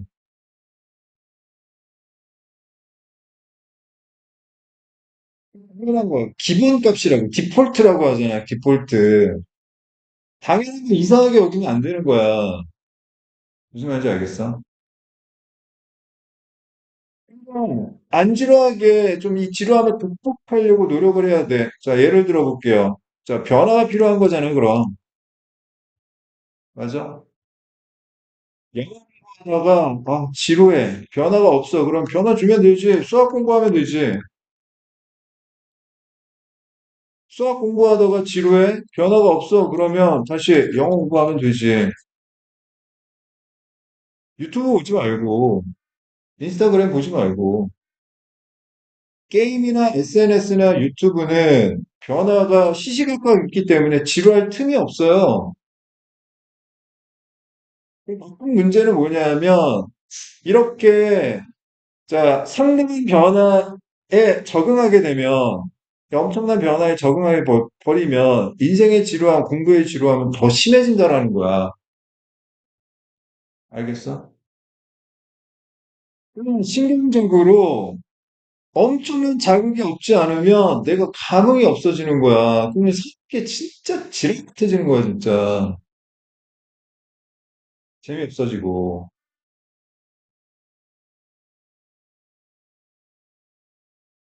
당연한 거, 기본값이라고, 디폴트라고 하잖아, 디폴트. 당연한 거 이상하게 여기면 안 되는 거야. 무슨 말인지 알겠어? 안 지루하게 좀 이 지루함을 극복하려고 노력을 해야 돼. 자, 예를 들어 볼게요. 자, 변화가 필요한 거잖아요, 그럼. 맞아? 영어 하다가, 지루해. 변화가 없어. 그럼 변화 주면 되지. 수학 공부하면 되지. 수학 공부하다가 지루해? 변화가 없어. 그러면 다시 영어 공부하면 되지. 유튜브 보지 말고, 인스타그램 보지 말고, 게임이나 SNS나 유튜브는 변화가 시시각각 있기 때문에 지루할 틈이 없어요. 큰 문제는 뭐냐면, 이렇게, 자, 상대방 변화에 적응하게 되면, 엄청난 변화에 적응하게 버리면, 인생의 지루함, 공부의 지루함은 더 심해진다라는 거야. 알겠어? 그럼 신경적으로 엄청난 자극이 없지 않으면 내가 감흥이 없어지는 거야. 그러면 이게 진짜 지긋해지는 거야, 진짜. 재미없어지고.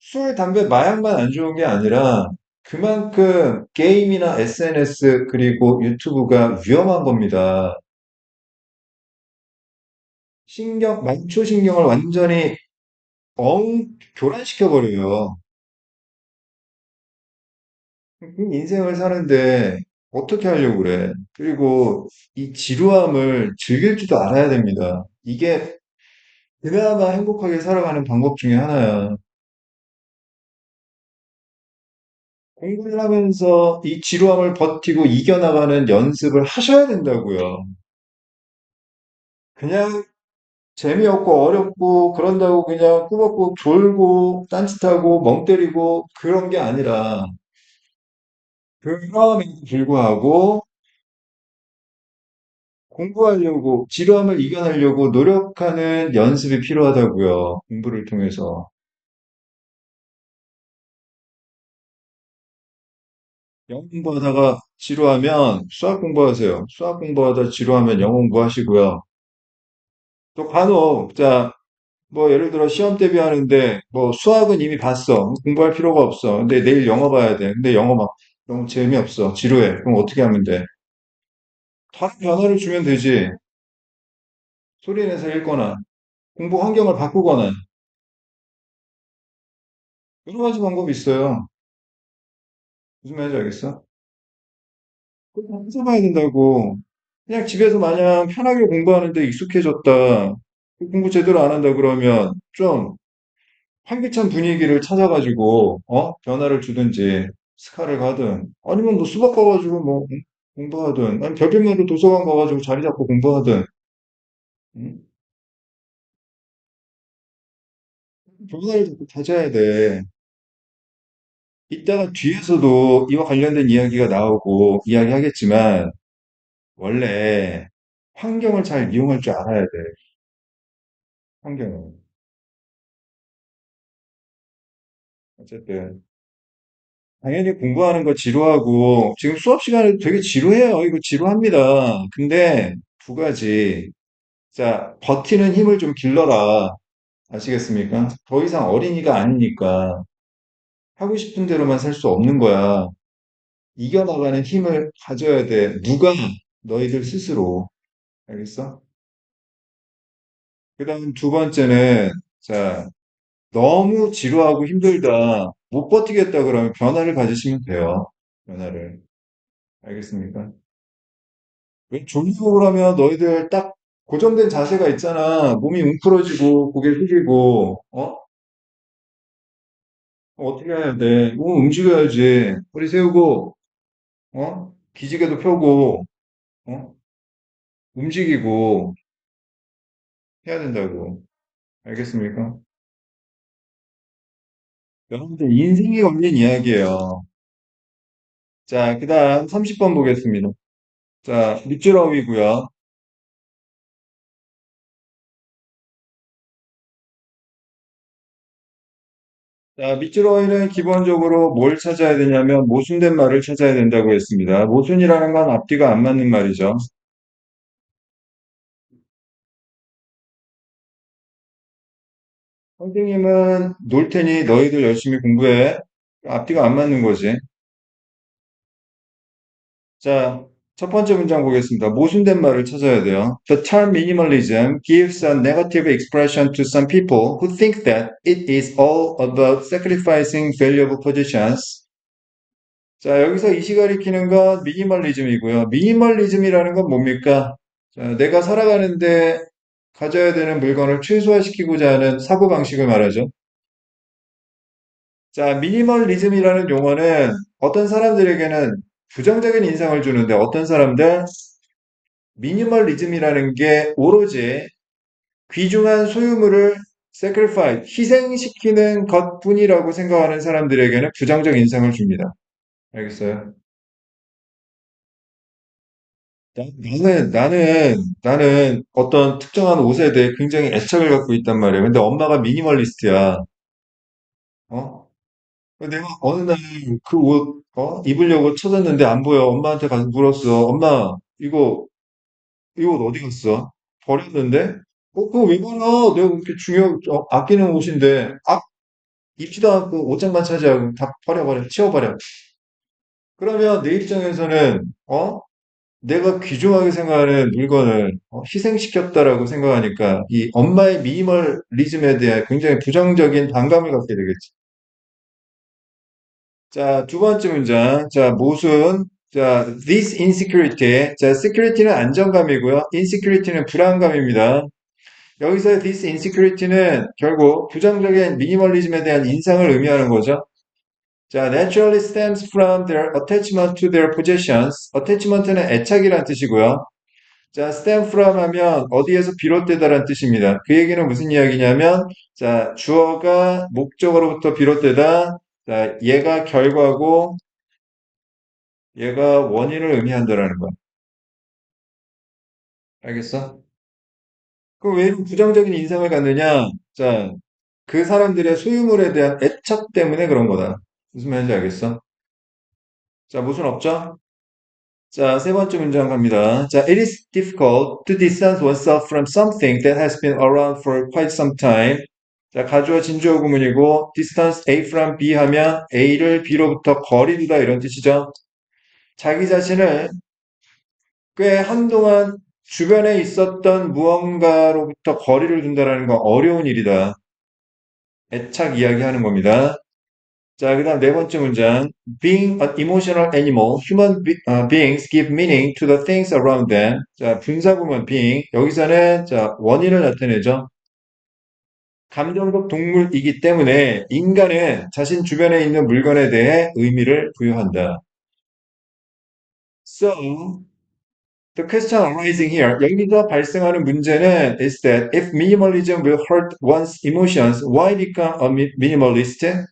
술, 담배, 마약만 안 좋은 게 아니라 그만큼 게임이나 SNS 그리고 유튜브가 위험한 겁니다. 만초신경을 완전히 교란시켜버려요. 인생을 사는데 어떻게 하려고 그래? 그리고 이 지루함을 즐길 줄도 알아야 됩니다. 이게 그나마 행복하게 살아가는 방법 중에 하나야. 공부를 하면서 이 지루함을 버티고 이겨나가는 연습을 하셔야 된다고요. 그냥 재미없고 어렵고 그런다고 그냥 꾸벅꾸벅 졸고 딴짓하고 멍 때리고 그런 게 아니라 그럼에도 불구하고 공부하려고 지루함을 이겨내려고 노력하는 연습이 필요하다고요. 공부를 통해서. 영어 공부하다가 지루하면 수학 공부하세요. 수학 공부하다 지루하면 영어 공부하시고요. 또 간혹 자 뭐 예를 들어 시험 대비하는데 뭐 수학은 이미 봤어. 공부할 필요가 없어. 근데 내일 영어 봐야 돼. 근데 영어 막 너무 재미없어. 지루해. 그럼 어떻게 하면 돼? 다른 변화를 주면 되지. 소리 내서 읽거나 공부 환경을 바꾸거나 여러 가지 방법이 있어요. 무슨 말인지 알겠어? 그거 해봐야 된다고. 그냥 집에서 마냥 편하게 공부하는데 익숙해졌다. 공부 제대로 안 한다 그러면 좀 활기찬 분위기를 찾아가지고 변화를 주든지 스카를 가든 아니면 뭐 수박 가가지고 뭐 공부하든 아니 별빛으로 도서관 가가지고 자리 잡고 공부하든 응? 변화를 자꾸 찾아야 돼. 이따가 뒤에서도 이와 관련된 이야기가 나오고 이야기하겠지만 원래 환경을 잘 이용할 줄 알아야 돼. 환경을. 어쨌든 당연히 공부하는 거 지루하고 지금 수업 시간에 되게 지루해요. 이거 지루합니다. 근데 두 가지. 자, 버티는 힘을 좀 길러라. 아시겠습니까? 더 이상 어린이가 아니니까 하고 싶은 대로만 살 수 없는 거야. 이겨나가는 힘을 가져야 돼. 누가? 너희들 스스로. 알겠어? 그 다음 두 번째는, 자, 너무 지루하고 힘들다. 못 버티겠다 그러면 변화를 가지시면 돼요. 변화를. 알겠습니까? 왜 졸리고 그러면 너희들 딱 고정된 자세가 있잖아. 몸이 웅크러지고 고개 숙이고, 어떻게 해야 돼? 움직여야지. 허리 세우고, 기지개도 펴고, 어? 움직이고 해야 된다고. 알겠습니까? 여러분들 인생이 걸린 이야기예요. 자, 그 다음 30번 보겠습니다. 자, 밑줄어위고요. 자, 밑줄어위는 기본적으로 뭘 찾아야 되냐면 모순된 말을 찾아야 된다고 했습니다. 모순이라는 건 앞뒤가 안 맞는 말이죠. 선생님은 놀 테니 너희들 열심히 공부해. 앞뒤가 안 맞는 거지. 자, 첫 번째 문장 보겠습니다. 모순된 말을 찾아야 돼요. The term minimalism gives a negative expression to some people who think that it is all about sacrificing valuable possessions. 자, 여기서 이시 가리키는 건 미니멀리즘이고요. 미니멀리즘이라는 건 뭡니까? 자, 내가 살아가는데 가져야 되는 물건을 최소화시키고자 하는 사고방식을 말하죠. 자, 미니멀리즘이라는 용어는 어떤 사람들에게는 부정적인 인상을 주는데 어떤 사람들 미니멀리즘이라는 게 오로지 귀중한 소유물을 sacrifice, 희생시키는 것뿐이라고 생각하는 사람들에게는 부정적 인상을 줍니다. 알겠어요? 나는 어떤 특정한 옷에 대해 굉장히 애착을 갖고 있단 말이에요. 근데 엄마가 미니멀리스트야. 어? 내가 어느 날 그 옷, 입으려고 찾았는데 안 보여. 엄마한테 가서 물었어. 엄마, 이 옷 어디 갔어? 버렸는데? 그거 왜 버려? 내가 그렇게 아끼는 옷인데. 입지도 않고 옷장만 차지하고 다 버려, 치워버려. 그러면 내 입장에서는, 내가 귀중하게 생각하는 물건을 희생시켰다라고 생각하니까 이 엄마의 미니멀리즘에 대한 굉장히 부정적인 반감을 갖게 되겠지. 자, 두 번째 문장. 자, 모순. 자, this insecurity. 자, security는 안정감이고요. insecurity는 불안감입니다. 여기서 this insecurity는 결국 부정적인 미니멀리즘에 대한 인상을 의미하는 거죠. 자, naturally stems from their attachment to their possessions. attachment는 애착이란 뜻이고요. 자, stem from 하면 어디에서 비롯되다라는 뜻입니다. 그 얘기는 무슨 이야기냐면, 자, 주어가 목적어로부터 비롯되다. 자, 얘가 결과고, 얘가 원인을 의미한다라는 거야. 알겠어? 그럼 왜 부정적인 인상을 갖느냐? 자, 그 사람들의 소유물에 대한 애착 때문에 그런 거다. 무슨 말인지 알겠어? 자, 무슨 없죠? 자, 세 번째 문장 갑니다. 자, it is difficult to distance oneself from something that has been around for quite some time. 자, 가주어 진주어 구문이고 distance A from B 하면 A를 B로부터 거리두다 이런 뜻이죠. 자기 자신을 꽤 한동안 주변에 있었던 무언가로부터 거리를 둔다라는 건 어려운 일이다. 애착 이야기하는 겁니다. 자, 그 다음 네 번째 문장. Being an emotional animal, beings give meaning to the things around them. 자, 분사구문 being. 여기서는 자, 원인을 나타내죠. 감정적 동물이기 때문에 인간은 자신 주변에 있는 물건에 대해 의미를 부여한다. So, the question arising here, 여기서 발생하는 문제는 is that if minimalism will hurt one's emotions, why become a minimalist?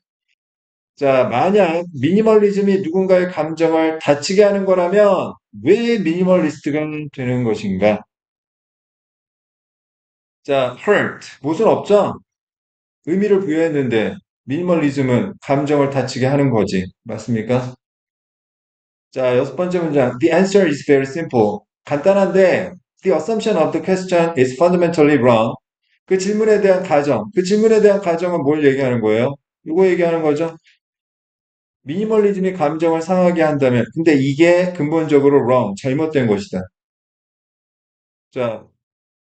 자, 만약 미니멀리즘이 누군가의 감정을 다치게 하는 거라면 왜 미니멀리스트가 되는 것인가? 자, hurt. 무슨 없죠? 의미를 부여했는데 미니멀리즘은 감정을 다치게 하는 거지. 맞습니까? 자, 여섯 번째 문장. The answer is very simple. 간단한데 the assumption of the question is fundamentally wrong. 그 질문에 대한 가정. 그 질문에 대한 가정은 뭘 얘기하는 거예요? 이거 얘기하는 거죠? 미니멀리즘이 감정을 상하게 한다면, 근데 이게 근본적으로 wrong, 잘못된 것이다. 자,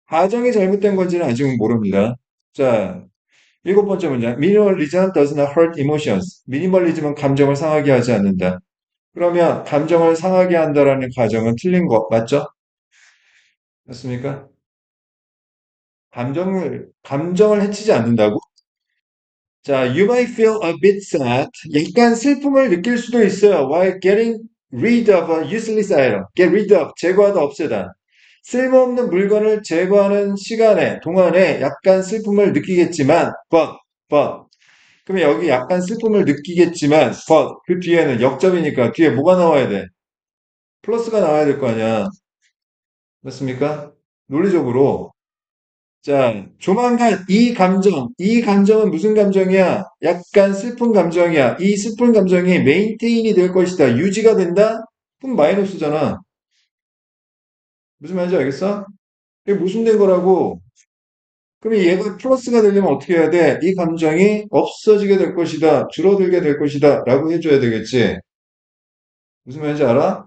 가정이 잘못된 건지는 아직은 모릅니다. 자, 일곱 번째 문장. Minimalism does not hurt emotions. 미니멀리즘은 감정을 상하게 하지 않는다. 그러면 감정을 상하게 한다라는 가정은 틀린 거 맞죠? 맞습니까? 감정을 해치지 않는다고? 자, you might feel a bit sad. 약간 슬픔을 느낄 수도 있어요. While getting rid of a useless item. Get rid of, 제거하다, 없애다. 쓸모없는 물건을 제거하는 시간에, 동안에 약간 슬픔을 느끼겠지만, but. 그러면 여기 약간 슬픔을 느끼겠지만, but. 그 뒤에는 역접이니까 뒤에 뭐가 나와야 돼? 플러스가 나와야 될 거 아니야. 맞습니까? 논리적으로 자, 조만간 이 감정은 무슨 감정이야? 약간 슬픈 감정이야. 이 슬픈 감정이 메인테인이 될 것이다. 유지가 된다? 그럼 마이너스잖아. 무슨 말인지 알겠어? 이게 모순된 거라고. 그럼 얘가 플러스가 되려면 어떻게 해야 돼? 이 감정이 없어지게 될 것이다. 줄어들게 될 것이다. 라고 해줘야 되겠지. 무슨 말인지 알아?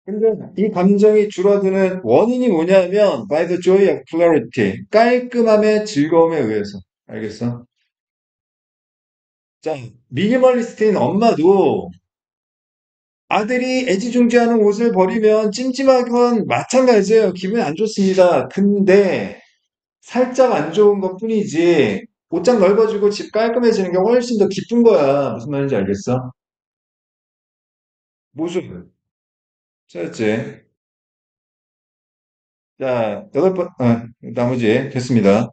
근데 이 감정이 줄어드는 원인이 뭐냐면 by the joy of clarity. 깔끔함의 즐거움에 의해서. 알겠어? 자, 미니멀리스트인 엄마도 아들이 애지중지하는 옷을 버리면 찜찜하건 마찬가지예요. 기분이 안 좋습니다. 근데 살짝 안 좋은 것 뿐이지 옷장 넓어지고 집 깔끔해지는 게 훨씬 더 기쁜 거야. 무슨 말인지 알겠어? 모습. 찾았지? 자, 나머지 됐습니다.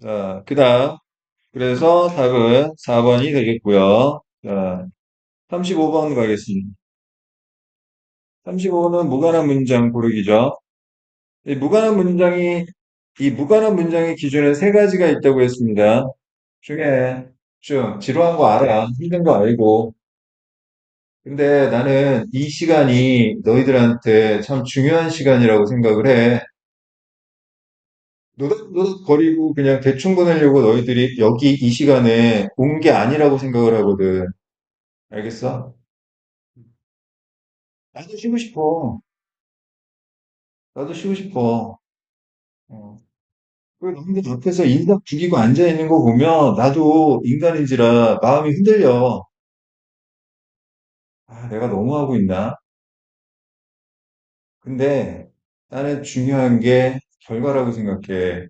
자, 그 다음. 그래서 답은 4번이 되겠고요. 자, 35번 가겠습니다. 35번은 무관한 문장 고르기죠. 이 무관한 문장이, 이 무관한 문장의 기준은 세 가지가 있다고 했습니다. 중에 좀 지루한 거 알아. 힘든 거 알고. 근데 나는 이 시간이 너희들한테 참 중요한 시간이라고 생각을 해. 노닥노닥 거리고 그냥 대충 보내려고 너희들이 여기 이 시간에 온 게 아니라고 생각을 하거든. 알겠어? 나도 쉬고 싶어. 나도 쉬고 싶어. 어. 그 너희들 앞에서 인상 죽이고 앉아 있는 거 보면 나도 인간인지라 마음이 흔들려. 아, 내가 너무 하고 있나? 근데 나는 중요한 게 결과라고 생각해.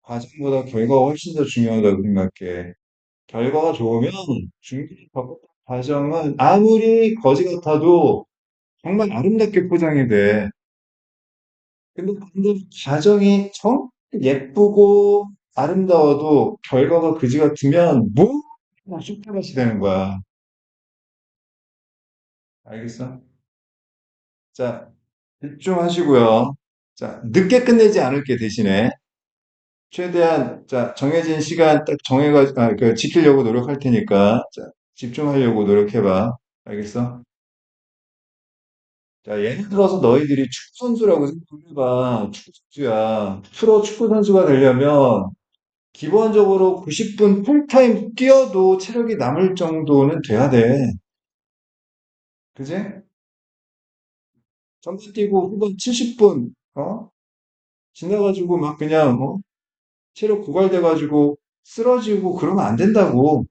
과정보다 결과가 훨씬 더 중요하다고 생각해. 결과가 좋으면 과정은 아무리 거지 같아도 정말 아름답게 포장이 돼. 근데 반대로 과정이 정 예쁘고 아름다워도 결과가 그지 같으면 뭐 쑥대밭이 되는 거야. 알겠어? 자, 집중하시고요. 자, 늦게 끝내지 않을게 대신에 최대한 자 정해진 시간 딱 지키려고 노력할 테니까 자, 집중하려고 노력해봐. 알겠어? 자, 예를 들어서 너희들이 축구 선수라고 생각해봐. 축구 선수야. 프로 축구 선수가 되려면 기본적으로 90분 풀타임 뛰어도 체력이 남을 정도는 돼야 돼. 그지? 전반 뛰고 후반 70분, 지나가지고 막 그냥, 체력 고갈돼가지고 쓰러지고 그러면 안 된다고.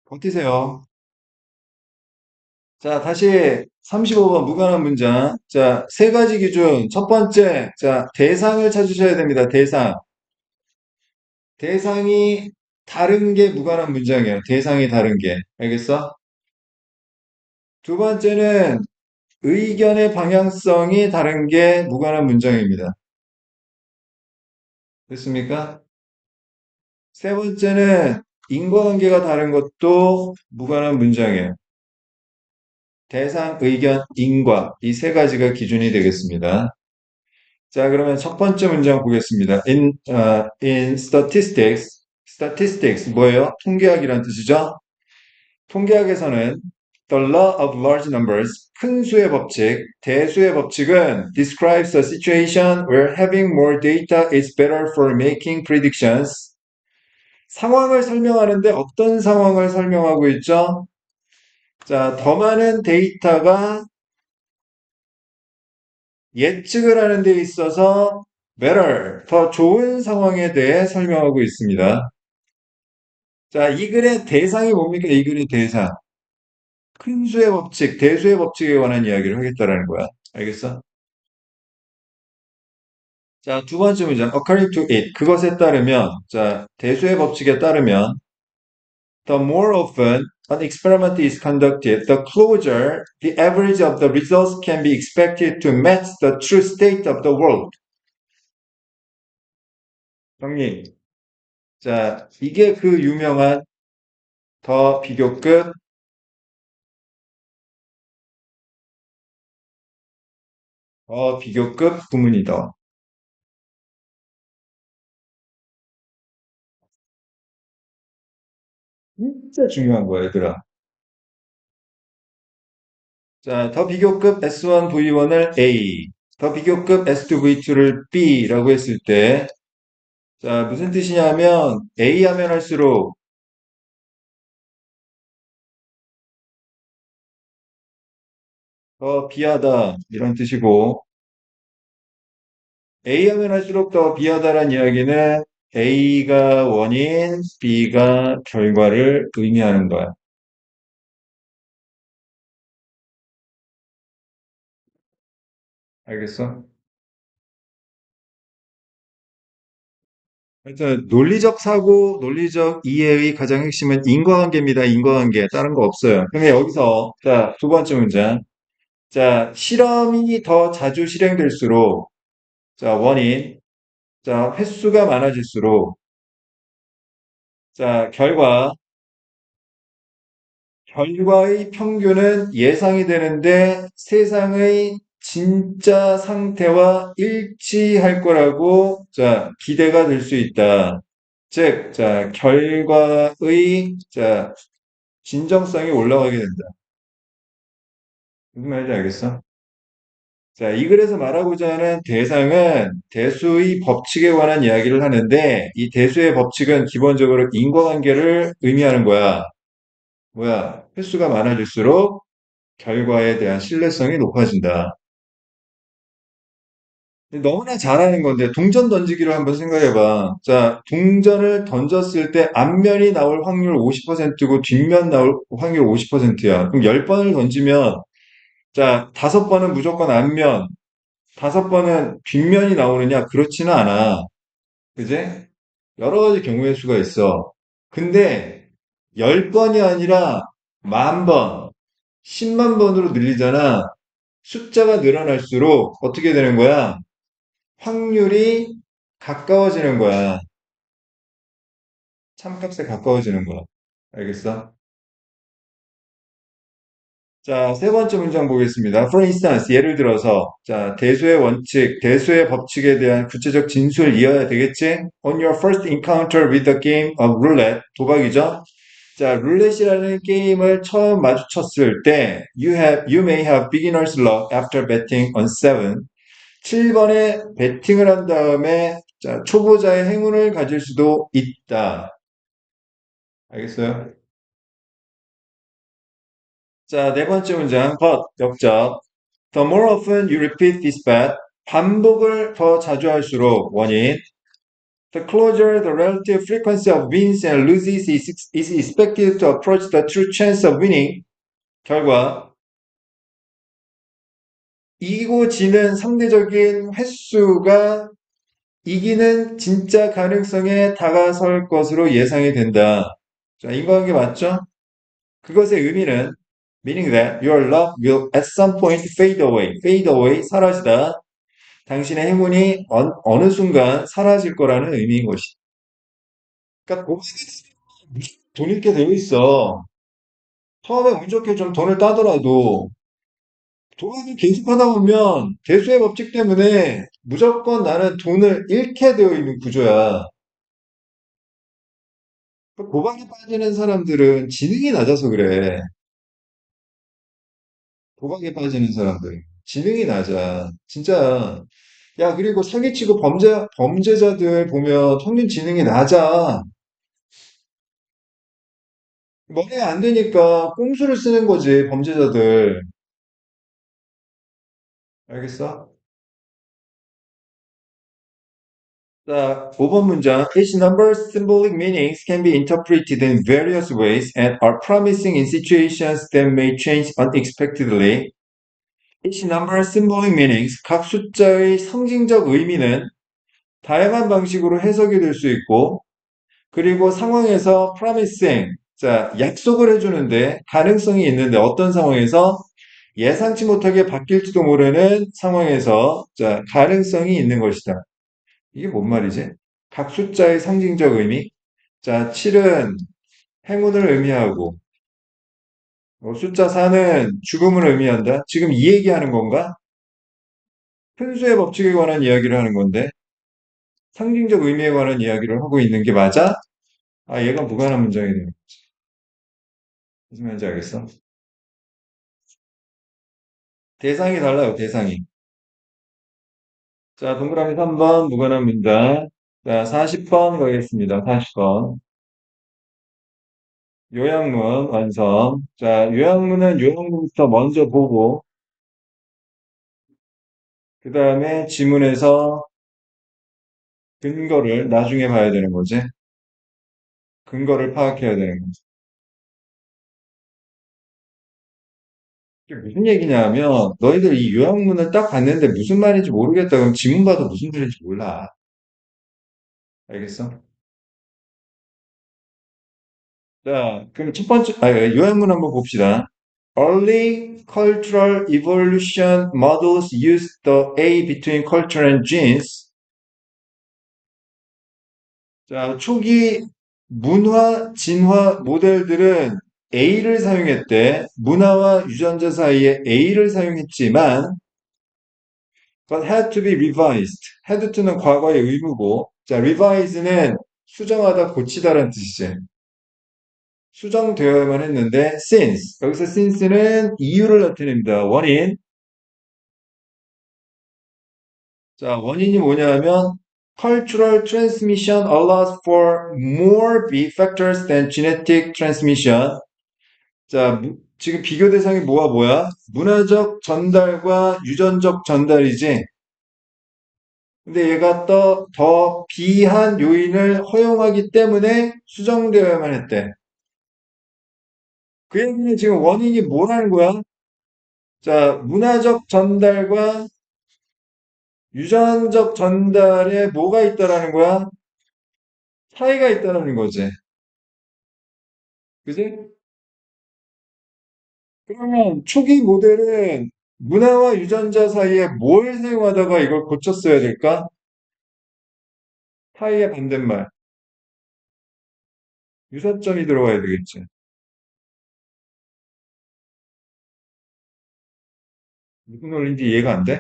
버티세요. 자, 다시 35번 무관한 문장. 자, 세 가지 기준. 첫 번째, 자, 대상을 찾으셔야 됩니다. 대상. 대상이 다른 게 무관한 문장이에요. 대상이 다른 게. 알겠어? 두 번째는 의견의 방향성이 다른 게 무관한 문장입니다. 됐습니까? 세 번째는 인과관계가 다른 것도 무관한 문장이에요. 대상, 의견, 인과 이 세 가지가 기준이 되겠습니다. 자, 그러면 첫 번째 문장 보겠습니다. In statistics 뭐예요? 통계학이란 뜻이죠? 통계학에서는 the law of large numbers, 큰 수의 법칙, 대수의 법칙은 describes a situation where having more data is better for making predictions. 상황을 설명하는데 어떤 상황을 설명하고 있죠? 자, 더 많은 데이터가 예측을 하는 데 있어서 better, 더 좋은 상황에 대해 설명하고 있습니다. 자, 이 글의 대상이 뭡니까? 이 글의 대상. 큰 수의 법칙, 대수의 법칙에 관한 이야기를 하겠다라는 거야. 알겠어? 자, 두 번째 문장. According to it. 그것에 따르면, 자, 대수의 법칙에 따르면, the more often an experiment is conducted, the closer the average of the results can be expected to match the true state of the world. 형님, 자, 이게 그 유명한 더 비교급, 더 비교급 구문이다. 진짜 중요한 거야, 얘들아. 자, 더 비교급 S1, V1을 A, 더 비교급 S2, V2를 B라고 했을 때, 자, 무슨 뜻이냐면, A 하면 할수록 더 비하다, 이런 뜻이고, A 하면 할수록 더 비하다란 이야기는 A가 원인, B가 결과를 의미하는 거야. 알겠어? 하여튼, 논리적 사고, 논리적 이해의 가장 핵심은 인과관계입니다. 인과관계. 다른 거 없어요. 근데 여기서, 자, 두 번째 문장. 자, 실험이 더 자주 실행될수록, 자, 원인, 자, 횟수가 많아질수록, 자, 결과의 평균은 예상이 되는데 세상의 진짜 상태와 일치할 거라고, 자, 기대가 될 수 있다. 즉, 자, 자, 진정성이 올라가게 된다. 무슨 말인지 알겠어? 자, 이 글에서 말하고자 하는 대상은 대수의 법칙에 관한 이야기를 하는데, 이 대수의 법칙은 기본적으로 인과관계를 의미하는 거야. 뭐야? 횟수가 많아질수록 결과에 대한 신뢰성이 높아진다. 너무나 잘하는 건데, 동전 던지기를 한번 생각해봐. 자, 동전을 던졌을 때 앞면이 나올 확률 50%고 뒷면 나올 확률 50%야. 그럼 10번을 던지면, 자, 5번은 무조건 앞면, 5번은 뒷면이 나오느냐? 그렇지는 않아. 그제? 여러 가지 경우의 수가 있어. 근데 10번이 아니라 10,000번, 10만 번으로 늘리잖아. 숫자가 늘어날수록 어떻게 되는 거야? 확률이 가까워지는 거야. 참값에 가까워지는 거야. 알겠어? 자, 세 번째 문장 보겠습니다. For instance, 예를 들어서, 자, 대수의 원칙, 대수의 법칙에 대한 구체적 진술을 이어야 되겠지? On your first encounter with the game of roulette, 도박이죠? 자, 룰렛이라는 게임을 처음 마주쳤을 때, you may have beginner's luck after betting on 7. 7번에 베팅을 한 다음에, 자, 초보자의 행운을 가질 수도 있다. 알겠어요? 자, 네 번째 문장, but, 역적. The more often you repeat this bet, 반복을 더 자주 할수록 원인, the closer the relative frequency of wins and loses is expected to approach the true chance of winning. 결과, 이기고 지는 상대적인 횟수가 이기는 진짜 가능성에 다가설 것으로 예상이 된다. 자, 인과관계 맞죠? 그것의 의미는 meaning that your luck will at some point fade away, 사라지다. 당신의 행운이 어느 순간 사라질 거라는 의미인 것이다. 그러니까 돈 잃게 되어 있어. 처음에 운 좋게 좀 돈을 따더라도 도박을 계속하다 보면 대수의 법칙 때문에 무조건 나는 돈을 잃게 되어 있는 구조야. 도박에 빠지는 사람들은 지능이 낮아서 그래. 도박에 빠지는 사람들. 지능이 낮아. 진짜. 야, 그리고 사기치고 범죄자들 보면 평균 지능이 낮아. 머리 안 되니까 꼼수를 쓰는 거지, 범죄자들. 알겠어? 자, 5번 문장. Each number's symbolic meanings can be interpreted in various ways and are promising in situations that may change unexpectedly. Each number's symbolic meanings, 각 숫자의 상징적 의미는 다양한 방식으로 해석이 될 수 있고, 그리고 상황에서 promising, 자, 약속을 해주는데 가능성이 있는데 어떤 상황에서 예상치 못하게 바뀔지도 모르는 상황에서 자, 가능성이 있는 것이다. 이게 뭔 말이지? 각 숫자의 상징적 의미. 자, 7은 행운을 의미하고 숫자 4는 죽음을 의미한다. 지금 이 얘기하는 건가? 분수의 법칙에 관한 이야기를 하는 건데 상징적 의미에 관한 이야기를 하고 있는 게 맞아? 아, 얘가 무관한 문장이네. 무슨 말인지 알겠어? 대상이 달라요, 대상이. 자, 동그라미 3번 무관한 문장. 자, 40번 가겠습니다. 40번. 요약문 완성. 자, 요약문은 요약문부터 먼저 보고, 그 다음에 지문에서 근거를 나중에 봐야 되는 거지. 근거를 파악해야 되는 거지. 이게 무슨 얘기냐면, 너희들 이 요약문을 딱 봤는데 무슨 말인지 모르겠다. 그럼 지문 봐도 무슨 말인지 몰라. 알겠어? 자, 그럼 첫 번째, 요약문 한번 봅시다. Early cultural evolution models use the A between culture and genes. 자, 초기 문화 진화 모델들은 A를 사용했대. 문화와 유전자 사이에 A를 사용했지만, but had to be revised. had to는 과거의 의무고, 자, revise는 수정하다, 고치다라는 뜻이지. 수정되어야만 했는데, since. 여기서 since는 이유를 나타냅니다. 원인. 자, 원인이 뭐냐면 cultural transmission allows for more factors than genetic transmission. 자, 지금 비교 대상이 뭐와 뭐야? 문화적 전달과 유전적 전달이지. 근데 얘가 더 비한 요인을 허용하기 때문에 수정되어야만 했대. 그 얘기는 지금 원인이 뭐라는 거야? 자, 문화적 전달과 유전적 전달에 뭐가 있다라는 거야? 차이가 있다라는 거지. 그지? 그러면 초기 모델은 문화와 유전자 사이에 뭘 사용하다가 이걸 고쳤어야 될까? 타이의 반대말, 유사점이 들어가야 되겠지. 무슨 논리인지 이해가 안 돼?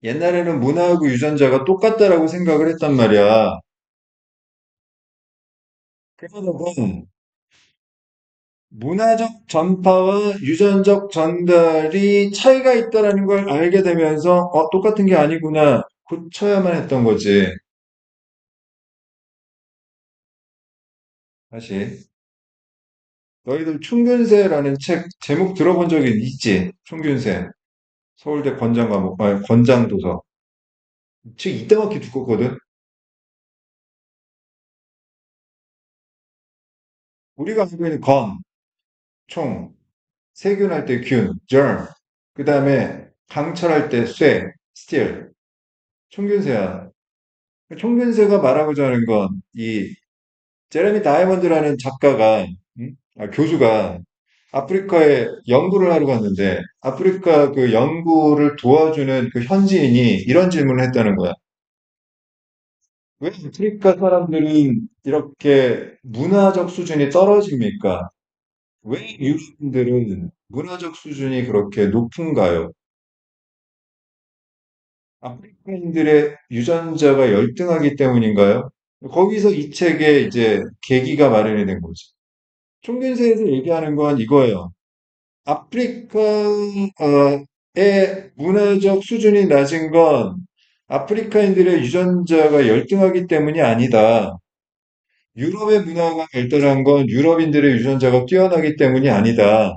옛날에는 문화하고 유전자가 똑같다라고 생각을 했단 말이야. 그러다가 문화적 전파와 유전적 전달이 차이가 있다라는 걸 알게 되면서 똑같은 게 아니구나. 고쳐야만 했던 거지. 다시. 너희들 총균세라는 책 제목 들어본 적이 있지? 총균세. 서울대 권장 과목, 아니, 권장 도서. 책 이따만큼 두껍거든? 우리가 알고 있는 총, 세균할 때 germ. 그 다음에 강철할 때 still. 총균세야. 총균세가 말하고자 하는 건, 제레미 다이먼드라는 작가가, 교수가 아프리카에 연구를 하러 갔는데, 아프리카 그 연구를 도와주는 그 현지인이 이런 질문을 했다는 거야. 왜 아프리카 사람들은 이렇게 문화적 수준이 떨어집니까? 왜 유럽인들은 문화적 수준이 그렇게 높은가요? 아프리카인들의 유전자가 열등하기 때문인가요? 거기서 이 책에 이제 계기가 마련이 된 거죠. 총균세에서 얘기하는 건 이거예요. 아프리카의 문화적 수준이 낮은 건 아프리카인들의 유전자가 열등하기 때문이 아니다. 유럽의 문화가 발달한 건 유럽인들의 유전자가 뛰어나기 때문이 아니다.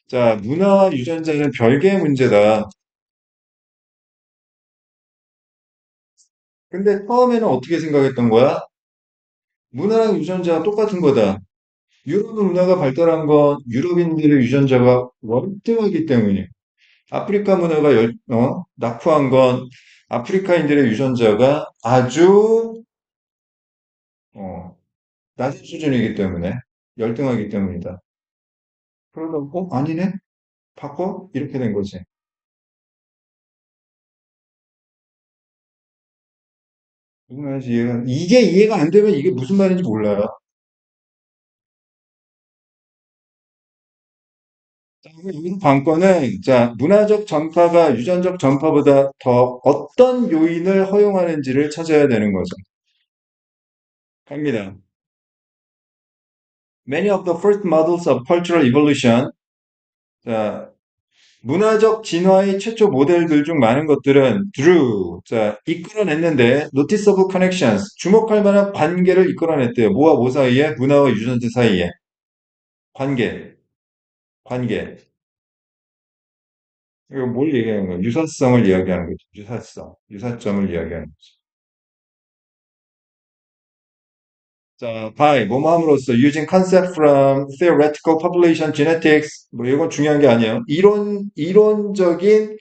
자, 문화와 유전자는 별개의 문제다. 근데 처음에는 어떻게 생각했던 거야? 문화랑 유전자가 똑같은 거다. 유럽 문화가 발달한 건 유럽인들의 유전자가 월등하기 때문이에요. 아프리카 문화가 낙후한 건 아프리카인들의 유전자가 아주 어, 낮은 수준이기 때문에 열등하기 때문이다. 그러다 아니네? 바꿔? 이렇게 된 거지. 무슨 말인지 이게 이해가 안 되면 이게 무슨 말인지 몰라요. 자, 이 관건은 자, 문화적 전파가 유전적 전파보다 더 어떤 요인을 허용하는지를 찾아야 되는 거죠. 갑니다. Many of the first models of cultural evolution, 자, 문화적 진화의 최초 모델들 중 많은 것들은 drew, 자, 이끌어냈는데 noticeable connections, 주목할 만한 관계를 이끌어냈대요. 뭐와 뭐 사이에? 문화와 유전자 사이에. 관계, 관계. 이거 뭘 얘기하는 거야? 유사성을 이야기하는 거죠. 유사성, 유사점을 이야기하는 거죠. 자, by 뭐뭐 함으로써 using concept from theoretical population genetics 뭐 이건 중요한 게 아니에요. 이론적인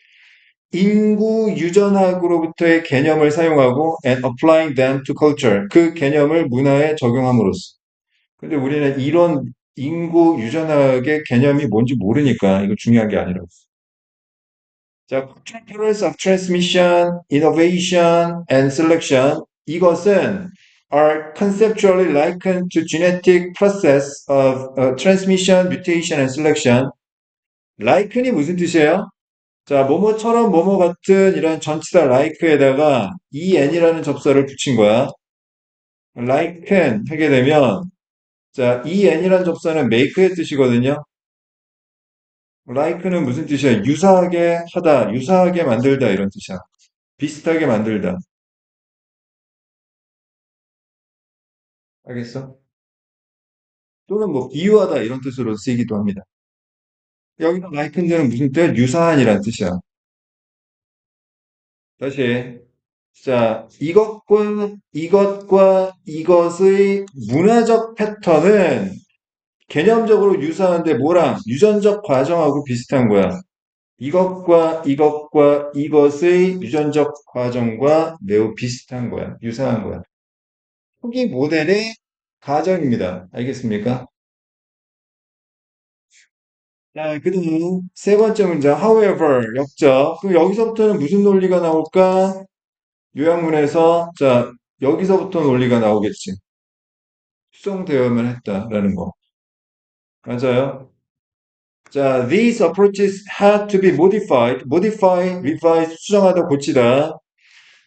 인구 유전학으로부터의 개념을 사용하고 and applying them to culture 그 개념을 문화에 적용함으로써. 근데 우리는 이런 인구 유전학의 개념이 뭔지 모르니까 이거 중요한 게 아니라고. 자, cultural patterns of transmission, innovation, and selection. 이것은 are conceptually likened to genetic process of transmission, mutation, and selection. like이 무슨 뜻이에요? 자, 뭐뭐처럼 뭐뭐 같은 이런 전치사 like에다가 en이라는 접사를 붙인 거야. liken 하게 되면 자, en이라는 접사는 make의 뜻이거든요. like는 무슨 뜻이야? 유사하게 하다, 유사하게 만들다 이런 뜻이야. 비슷하게 만들다. 알겠어? 또는 뭐 비유하다 이런 뜻으로 쓰이기도 합니다. 여기서 like는 무슨 뜻? 유사한이란 뜻이야. 다시. 자, 이것과 이것의 문화적 패턴은 개념적으로 유사한데 뭐랑 유전적 과정하고 비슷한 거야. 이것과 이것의 유전적 과정과 매우 비슷한 거야. 유사한 거야. 초기 모델의 가정입니다. 알겠습니까? 자, 그다음 세 번째 문장, however, 역적. 그럼 여기서부터는 무슨 논리가 나올까? 요약문에서, 자, 여기서부터 논리가 나오겠지. 수정되어야만 했다라는 거. 맞아요. 자, these approaches had to be modified, revise, 수정하다, 고치다,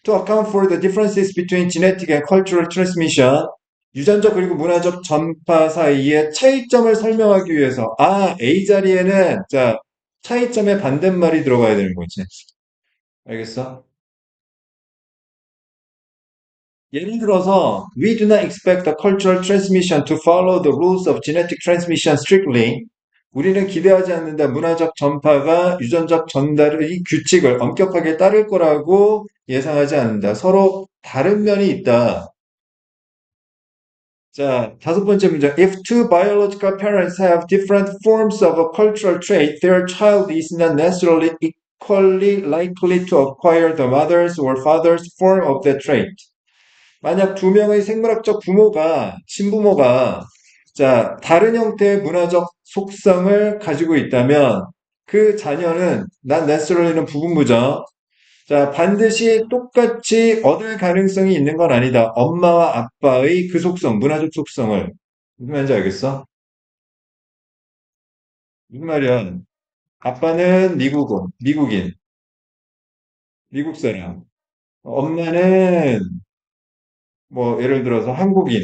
to account for the differences between genetic and cultural transmission, 유전적 그리고 문화적 전파 사이의 차이점을 설명하기 위해서, A 자리에는, 자, 차이점의 반대말이 들어가야 되는 거지. 알겠어? 예를 들어서, we do not expect the cultural transmission to follow the rules of genetic transmission strictly. 우리는 기대하지 않는다. 문화적 전파가 유전적 전달의 규칙을 엄격하게 따를 거라고 예상하지 않는다. 서로 다른 면이 있다. 자, 다섯 번째 문장. If two biological parents have different forms of a cultural trait, their child is not necessarily equally likely to acquire the mother's or father's form of the trait. 만약 두 명의 생물학적 부모가, 친부모가, 자, 다른 형태의 문화적 속성을 가지고 있다면 그 자녀는, 난 necessarly는 부분부죠. 자, 반드시 똑같이 얻을 가능성이 있는 건 아니다. 엄마와 아빠의 그 속성, 문화적 속성을. 무슨 말인지 알겠어? 무슨 말이야? 아빠는 미국 사람. 엄마는 뭐 예를 들어서 한국인.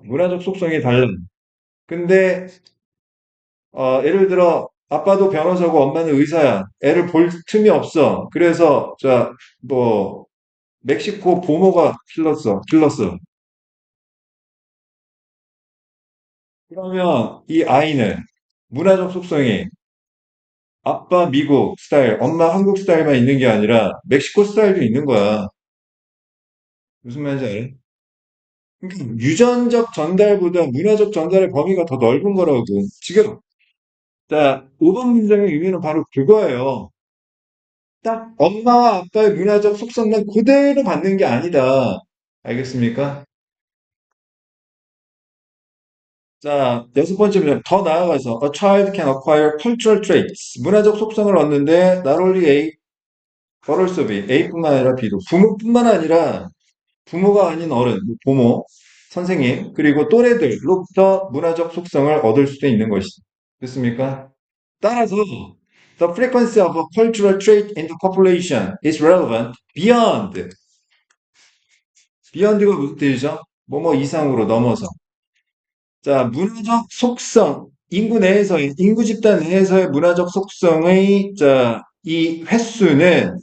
문화적 속성이 달라. 근데 예를 들어 아빠도 변호사고 엄마는 의사야. 애를 볼 틈이 없어. 그래서 자, 뭐 멕시코 부모가 길렀어. 그러면 이 아이는 문화적 속성이 아빠 미국 스타일, 엄마 한국 스타일만 있는 게 아니라 멕시코 스타일도 있는 거야. 무슨 말인지 알아? 그러니까 유전적 전달보다 문화적 전달의 범위가 더 넓은 거라고. 지금 자, 5번 문장의 의미는 바로 그거예요. 딱 엄마와 아빠의 문화적 속성만 그대로 받는 게 아니다. 알겠습니까? 자, 여섯 번째 문장. 더 나아가서 a child can acquire cultural traits. 문화적 속성을 얻는데 not only A, but also B. A뿐만 아니라 B도. 부모뿐만 아니라 부모가 아닌 어른, 뭐 부모, 선생님, 그리고 또래들로부터 문화적 속성을 얻을 수도 있는 것이다. 됐습니까? 따라서 the frequency of a cultural trait in the population is relevant beyond가 무슨 뜻이죠? 뭐뭐 이상으로 넘어서. 자, 문화적 속성, 인구 집단 내에서의 문화적 속성의, 자, 이 횟수는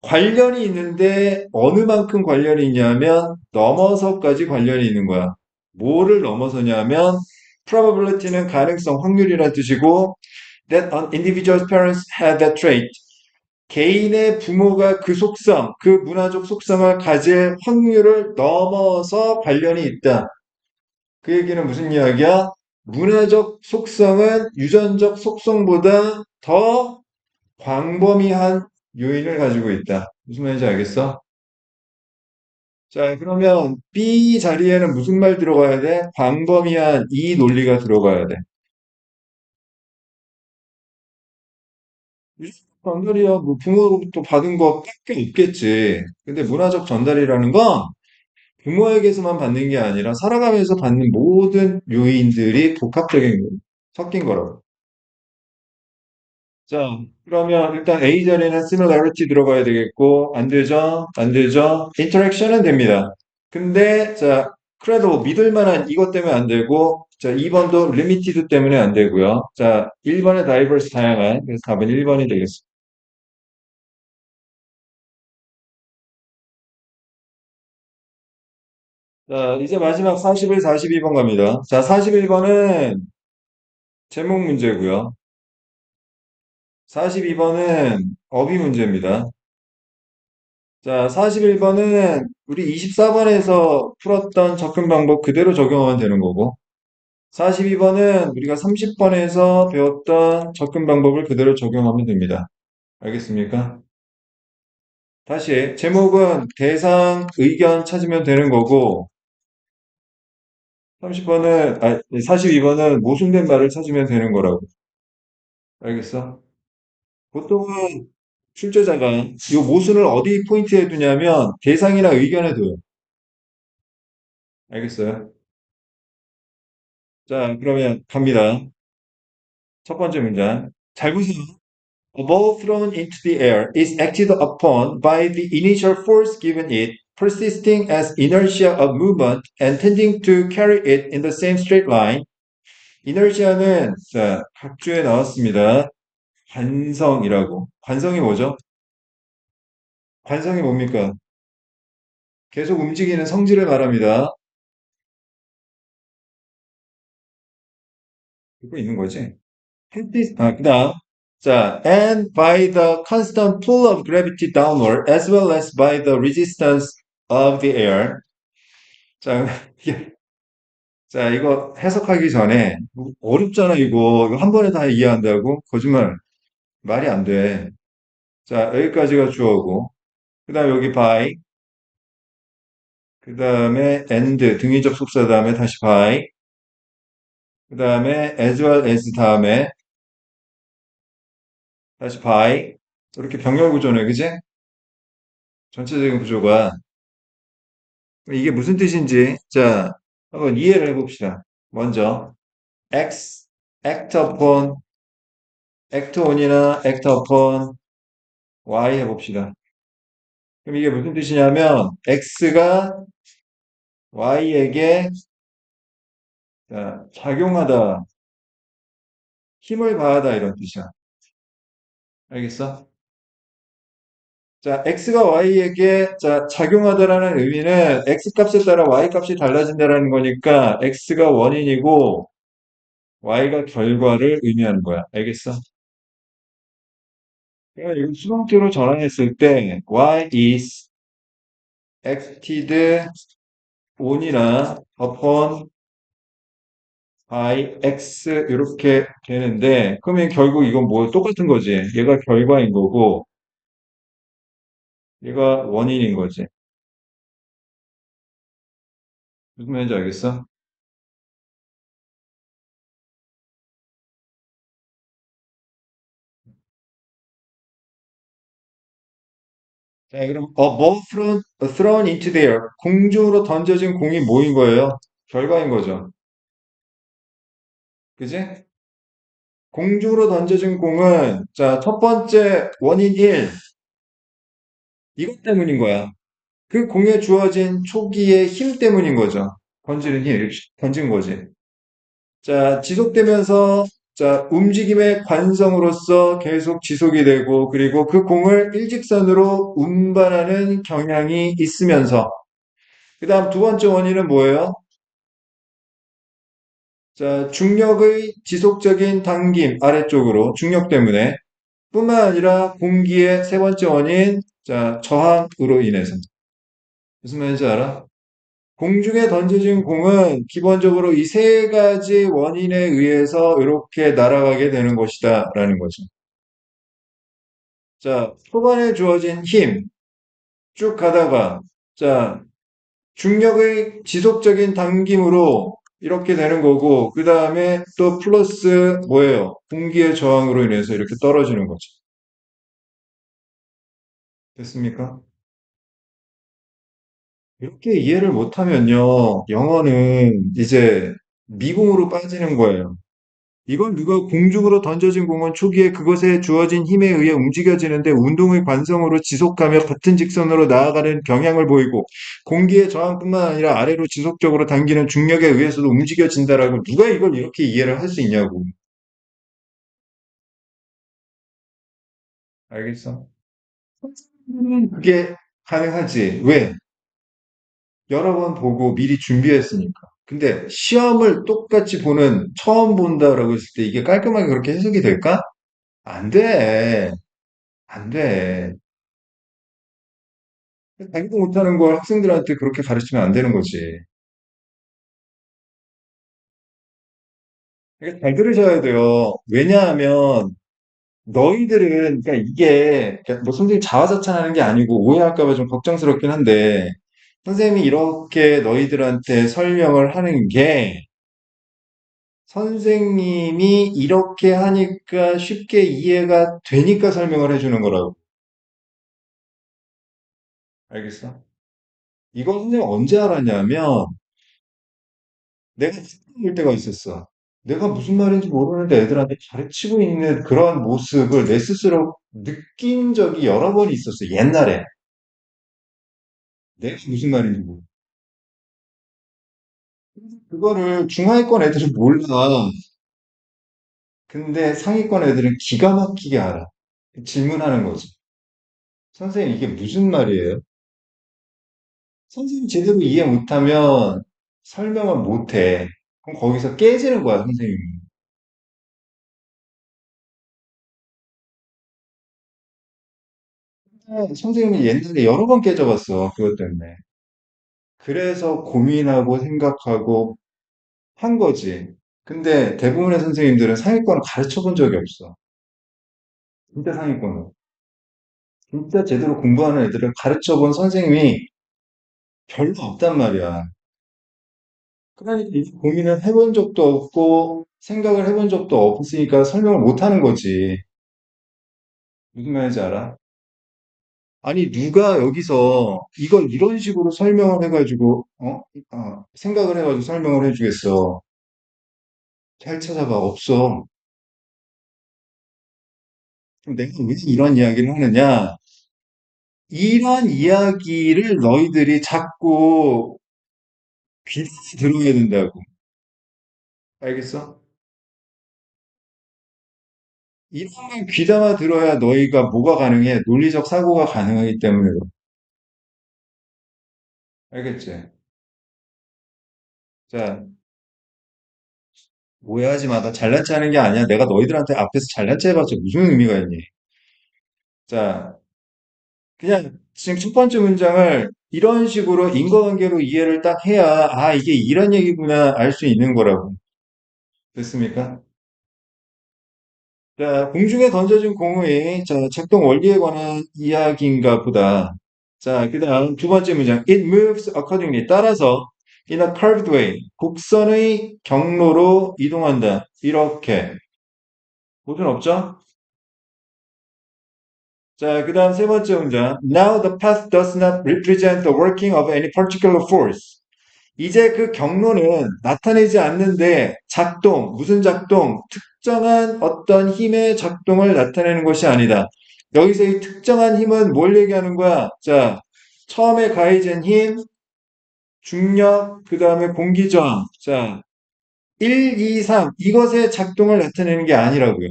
관련이 있는데 어느 만큼 관련이 있냐면 넘어서까지 관련이 있는 거야. 뭐를 넘어서냐면 probability는 가능성, 확률이라는 뜻이고 that an individual's parents had that trait. 개인의 부모가 그 속성, 그 문화적 속성을 가질 확률을 넘어서 관련이 있다. 그 얘기는 무슨 이야기야? 문화적 속성은 유전적 속성보다 더 광범위한 요인을 가지고 있다. 무슨 말인지 알겠어? 자, 그러면 B 자리에는 무슨 말 들어가야 돼? 광범위한 이 논리가 들어가야 돼. 유전적 전달이야, 뭐 부모로부터 받은 거밖에 없겠지. 근데 문화적 전달이라는 건 부모에게서만 받는 게 아니라 살아가면서 받는 모든 요인들이 복합적인 섞인 거라고. 자, 그러면 일단 A 자리에는 similarity 들어가야 되겠고, 안 되죠? 안 되죠? interaction은 됩니다. 근데, 자, 그래도 믿을 만한 이것 때문에 안 되고, 자, 2번도 리미티드 때문에 안 되고요. 자, 1번의 다이버스 다양한, 그래서 답은 1번이 되겠습니다. 자, 이제 마지막 41, 42번 갑니다. 자, 41번은 제목 문제고요. 42번은 어휘 문제입니다. 자, 41번은 우리 24번에서 풀었던 접근 방법 그대로 적용하면 되는 거고, 42번은 우리가 30번에서 배웠던 접근 방법을 그대로 적용하면 됩니다. 알겠습니까? 다시, 제목은 대상, 의견 찾으면 되는 거고, 30번은, 42번은 모순된 말을 찾으면 되는 거라고. 알겠어? 보통은 출제자가 이 모순을 어디 포인트에 두냐면 대상이나 의견에 둬요. 알겠어요? 자, 그러면 갑니다. 첫 번째 문장. 잘 보세요. A ball thrown into the air is acted upon by the initial force given it, persisting as inertia of movement and tending to carry it in the same straight line. 이너시아는 자, 각주에 나왔습니다. 관성이라고. 관성이 뭐죠? 관성이 뭡니까? 계속 움직이는 성질을 말합니다. 듣고 있는 거지? 그다음. 자, and by the constant pull of gravity downward as well as by the resistance of the air. 자, 자, 이거 해석하기 전에 어렵잖아, 이거. 이거 한 번에 다 이해한다고? 거짓말. 말이 안 돼. 자, 여기까지가 주어고. 그다음 여기 by, 그다음에 and 등위 접속사 다음에 다시 by, 그다음에 as well as 다음에 다시 by. 이렇게 병렬 구조네, 그지? 전체적인 구조가 이게 무슨 뜻인지 자, 한번 이해를 해봅시다. 먼저 X, act upon, act on이나 act upon Y 해봅시다. 그럼 이게 무슨 뜻이냐면 X가 Y에게 자, 작용하다, 힘을 가하다 이런 뜻이야. 알겠어? 자, X가 Y에게 자, 작용하다라는 의미는 X 값에 따라 Y 값이 달라진다라는 거니까 X가 원인이고 Y가 결과를 의미하는 거야. 알겠어? 그러니까 이거 수동태로 전환했을 때 Y is acted on이나 upon by X 이렇게 되는데 그러면 결국 이건 뭐 똑같은 거지. 얘가 결과인 거고 얘가 원인인 거지. 무슨 말인지 알겠어? 자, 그럼 a ball thrown into the air. 공중으로 던져진 공이 뭐인 거예요? 결과인 거죠. 그지? 공중으로 던져진 공은 자, 첫 번째 원인 1 이것 때문인 거야. 그 공에 주어진 초기의 힘 때문인 거죠. 던지는 힘, 이렇게 던진 거지. 자, 지속되면서 자, 움직임의 관성으로서 계속 지속이 되고 그리고 그 공을 일직선으로 운반하는 경향이 있으면서 그다음 두 번째 원인은 뭐예요? 자, 중력의 지속적인 당김 아래쪽으로 중력 때문에 뿐만 아니라 공기의 세 번째 원인 자, 저항으로 인해서 무슨 말인지 알아? 공중에 던져진 공은 기본적으로 이 세 가지 원인에 의해서 이렇게 날아가게 되는 것이다 라는 거죠. 자, 초반에 주어진 힘 쭉 가다가 자, 중력의 지속적인 당김으로 이렇게 되는 거고 그 다음에 또 플러스 뭐예요? 공기의 저항으로 인해서 이렇게 떨어지는 거죠. 됐습니까? 이렇게 이해를 못하면요, 영어는 이제 미궁으로 빠지는 거예요. 이건 누가 공중으로 던져진 공은 초기에 그것에 주어진 힘에 의해 움직여지는데 운동의 관성으로 지속하며 같은 직선으로 나아가는 경향을 보이고 공기의 저항뿐만 아니라 아래로 지속적으로 당기는 중력에 의해서도 움직여진다라고 누가 이걸 이렇게 이해를 할 수 있냐고. 알겠어? 그게 가능하지. 왜? 여러 번 보고 미리 준비했으니까. 근데 시험을 똑같이 처음 본다라고 했을 때 이게 깔끔하게 그렇게 해석이 될까? 안 돼. 안 돼. 자기도 못하는 걸 학생들한테 그렇게 가르치면 안 되는 거지. 그러니까 잘 들으셔야 돼요. 왜냐하면 너희들은 그러니까 이게 그러니까 뭐 선생님 자화자찬하는 게 아니고 오해할까 봐 좀 걱정스럽긴 한데 선생님이 이렇게 너희들한테 설명을 하는 게 선생님이 이렇게 하니까 쉽게 이해가 되니까 설명을 해주는 거라고. 알겠어? 이건 선생님 언제 알았냐면 내가 일 때가 있었어. 내가 무슨 말인지 모르는데 애들한테 가르치고 있는 그런 모습을 내 스스로 느낀 적이 여러 번 있었어. 옛날에. 내가 무슨 말인지 모르. 그거를 중하위권 애들은 몰라. 근데 상위권 애들은 기가 막히게 알아. 질문하는 거지. 선생님, 이게 무슨 말이에요? 선생님 제대로 이해 못하면 설명을 못해. 그럼 거기서 깨지는 거야, 선생님이. 선생님이 옛날에 여러 번 깨져봤어, 그것 때문에. 그래서 고민하고 생각하고 한 거지. 근데 대부분의 선생님들은 상위권을 가르쳐 본 적이 없어. 진짜 상위권은. 진짜 제대로 공부하는 애들을 가르쳐 본 선생님이 별로 없단 말이야. 그러니까 이 고민을 해본 적도 없고 생각을 해본 적도 없으니까 설명을 못 하는 거지. 무슨 말인지 알아? 아니, 누가 여기서 이걸 이런 식으로 설명을 해가지고, 생각을 해가지고 설명을 해주겠어. 잘 찾아봐. 없어. 그럼 내가 왜 이런 이야기를 하느냐? 이런 이야기를 너희들이 자꾸 귀 들어야 된다고. 알겠어? 이런 걸 귀담아 들어야 너희가 뭐가 가능해? 논리적 사고가 가능하기 때문에. 그래. 알겠지? 자, 오해하지 마. 나 잘난 체 하는 게 아니야. 내가 너희들한테 앞에서 잘난 체 해봤자 무슨 의미가 있니? 자, 그냥 지금 첫 번째 문장을 이런 식으로 인과관계로 이해를 딱 해야, 아, 이게 이런 얘기구나 알 수 있는 거라고. 됐습니까? 자, 공중에 던져진 공의 작동 원리에 관한 이야기인가 보다. 자, 그 다음 두 번째 문장. It moves accordingly. 따라서 in a curved way. 곡선의 경로로 이동한다. 이렇게. 모든 없죠? 자, 그 다음 세 번째 문장. Now the path does not represent the working of any particular force. 이제 그 경로는 나타내지 않는데 무슨 작동, 특정한 어떤 힘의 작동을 나타내는 것이 아니다. 여기서 이 특정한 힘은 뭘 얘기하는 거야? 자, 처음에 가해진 힘, 중력, 그 다음에 공기저항. 자, 1, 2, 3. 이것의 작동을 나타내는 게 아니라고요.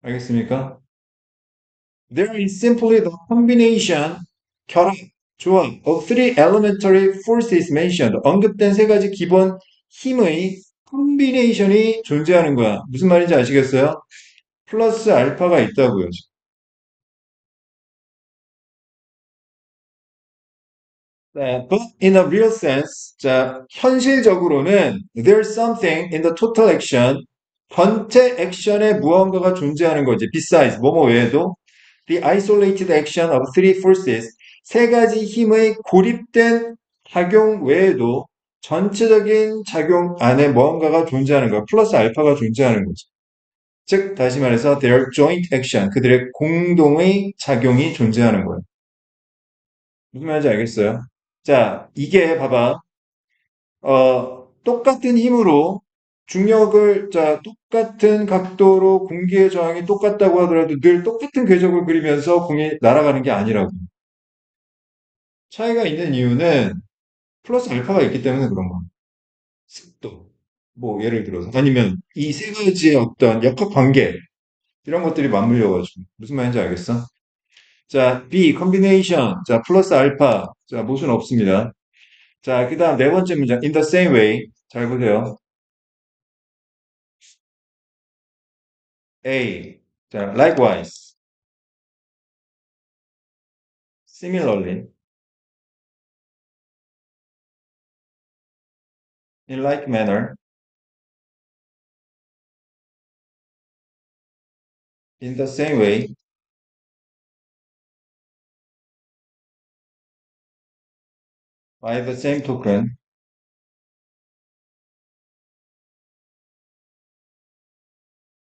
알겠습니까? There is simply the combination, 결합, 조합 of three elementary forces mentioned. 언급된 세 가지 기본 힘의 콤비네이션이 존재하는 거야. 무슨 말인지 아시겠어요? 플러스 알파가 있다고요. 네, but in a real sense, 자, 현실적으로는 there's something in the total action, 전체 액션에 무언가가 존재하는 거지. Besides, 뭐뭐 외에도 the isolated action of three forces, 세 가지 힘의 고립된 작용 외에도 전체적인 작용 안에 무언가가 존재하는 거야. 플러스 알파가 존재하는 거지. 즉, 다시 말해서 their joint action, 그들의 공동의 작용이 존재하는 거예요. 무슨 말인지 알겠어요? 자, 이게 봐봐. 똑같은 힘으로 중력을, 자, 똑같은 각도로 공기의 저항이 똑같다고 하더라도 늘 똑같은 궤적을 그리면서 공이 날아가는 게 아니라고. 차이가 있는 이유는 플러스 알파가 있기 때문에 그런 거야. 습도. 뭐, 예를 들어서. 아니면 이 세 가지의 어떤 역학 관계. 이런 것들이 맞물려가지고. 무슨 말인지 알겠어? 자, B, combination. 자, 플러스 알파. 자, 모순 없습니다. 자, 그 다음 네 번째 문장. In the same way. 잘 보세요. A. 자, likewise. Similarly. In like manner. In the same way. By the same token.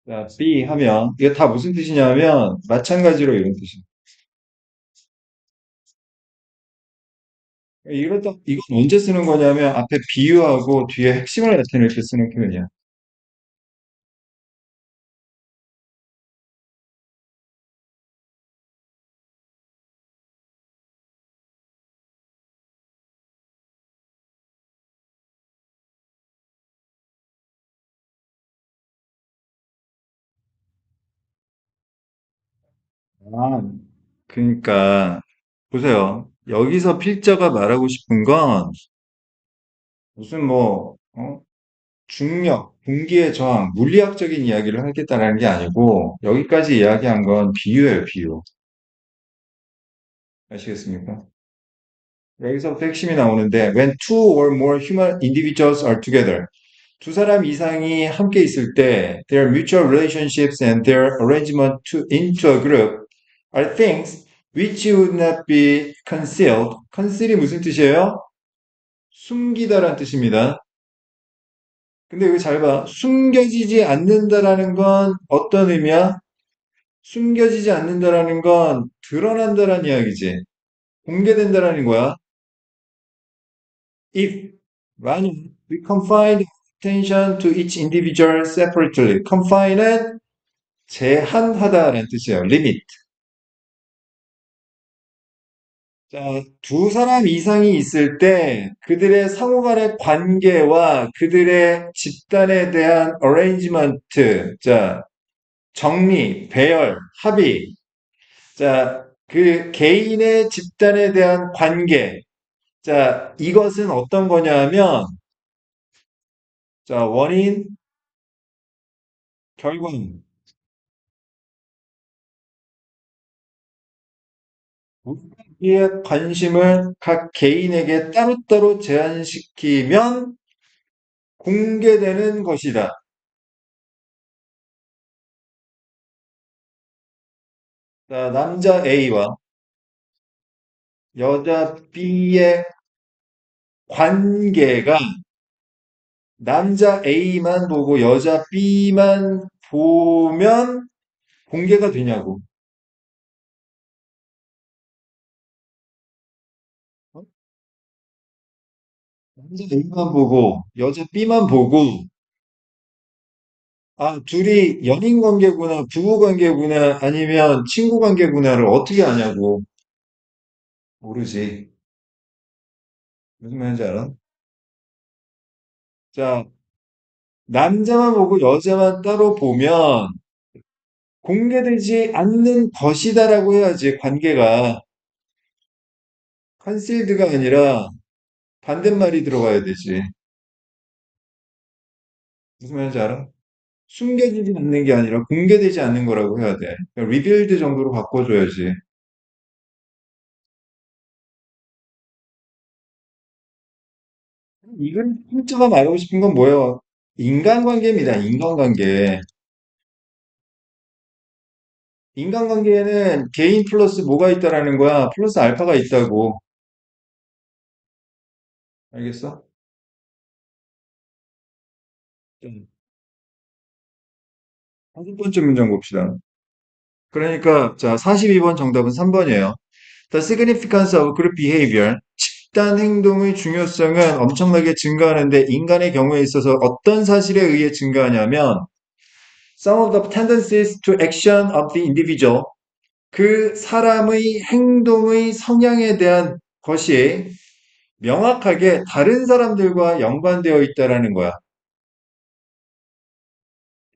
자, B 하면, 이게 다 무슨 뜻이냐면, 마찬가지로 이런 뜻이에요. 이건 언제 쓰는 거냐면, 앞에 비유하고 뒤에 핵심을 나타낼 때 쓰는 표현이야. 아, 그러니까, 보세요. 여기서 필자가 말하고 싶은 건, 무슨 뭐, 중력, 공기의 저항, 물리학적인 이야기를 하겠다는 게 아니고, 여기까지 이야기한 건 비유예요, 비유. 아시겠습니까? 여기서부터 핵심이 나오는데, when two or more human individuals are together, 두 사람 이상이 함께 있을 때, their mutual relationships and their arrangement into a group are things which would not be concealed. conceal이 무슨 뜻이에요? 숨기다란 뜻입니다. 근데 여기 잘 봐. 숨겨지지 않는다라는 건 어떤 의미야? 숨겨지지 않는다라는 건 드러난다라는 이야기지. 공개된다라는 거야. If, 만약, we confine attention to each individual separately. confine은 제한하다라는 뜻이에요. limit. 자, 두 사람 이상이 있을 때 그들의 상호 간의 관계와 그들의 집단에 대한 arrangement, 자, 정리, 배열, 합의, 자, 그 개인의 집단에 대한 관계, 자, 이것은 어떤 거냐면, 자, 원인, 결과, 우리의 관심을 각 개인에게 따로따로 제한시키면 공개되는 것이다. 자, 남자 A와 여자 B의 관계가 남자 A만 보고 여자 B만 보면 공개가 되냐고. 어? 남자 A만 보고 여자 B만 보고 아, 둘이 연인 관계구나, 부부 관계구나, 아니면 친구 관계구나를 어떻게 아냐고. 모르지. 무슨 말인지 알아? 자, 남자만 보고 여자만 따로 보면 공개되지 않는 것이다라고 해야지, 관계가. 컨실드가 아니라 반대말이 들어가야 되지. 무슨 말인지 알아? 숨겨지지 않는 게 아니라 공개되지 않는 거라고 해야 돼. 리빌드 정도로 바꿔줘야지. 이건 진짜가 말하고 싶은 건 뭐예요? 인간관계입니다. 인간관계. 인간관계에는 개인 플러스 뭐가 있다라는 거야. 플러스 알파가 있다고. 알겠어? 좀 다섯 번째 문장 봅시다. 그러니까 자, 42번 정답은 3번이에요. The significance of group behavior. 집단 행동의 중요성은 엄청나게 증가하는데 인간의 경우에 있어서 어떤 사실에 의해 증가하냐면 some of the tendencies to action of the individual. 그 사람의 행동의 성향에 대한 것이 명확하게 다른 사람들과 연관되어 있다라는 거야.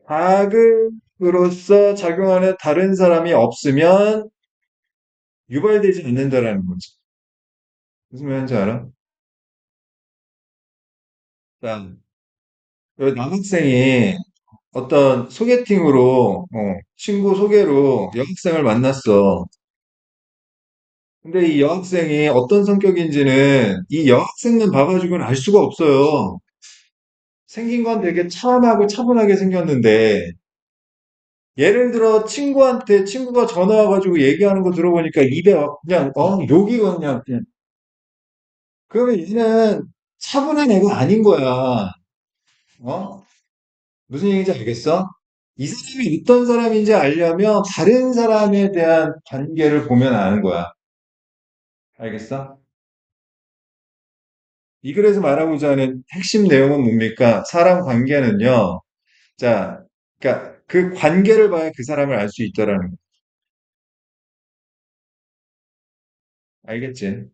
자극으로서 작용하는 다른 사람이 없으면 유발되지 않는다라는 거지. 무슨 말인지 알아? 자, 그 남학생이 어떤 소개팅으로, 친구 소개로 여학생을 만났어. 근데 이 여학생이 어떤 성격인지는 이 여학생만 봐가지고는 알 수가 없어요. 생긴 건 되게 참하고 차분하게 생겼는데, 예를 들어 친구한테 친구가 전화 와가지고 얘기하는 거 들어보니까 입에 막 그냥, 욕이 그냥. 그러면 얘는 차분한 애가 아닌 거야. 어? 무슨 얘기인지 알겠어? 이 사람이 어떤 사람인지 알려면 다른 사람에 대한 관계를 보면 아는 거야. 알겠어? 이 글에서 말하고자 하는 핵심 내용은 뭡니까? 사람 관계는요. 자, 그러니까 그 관계를 봐야 그 사람을 알 수 있다라는 거. 알겠지?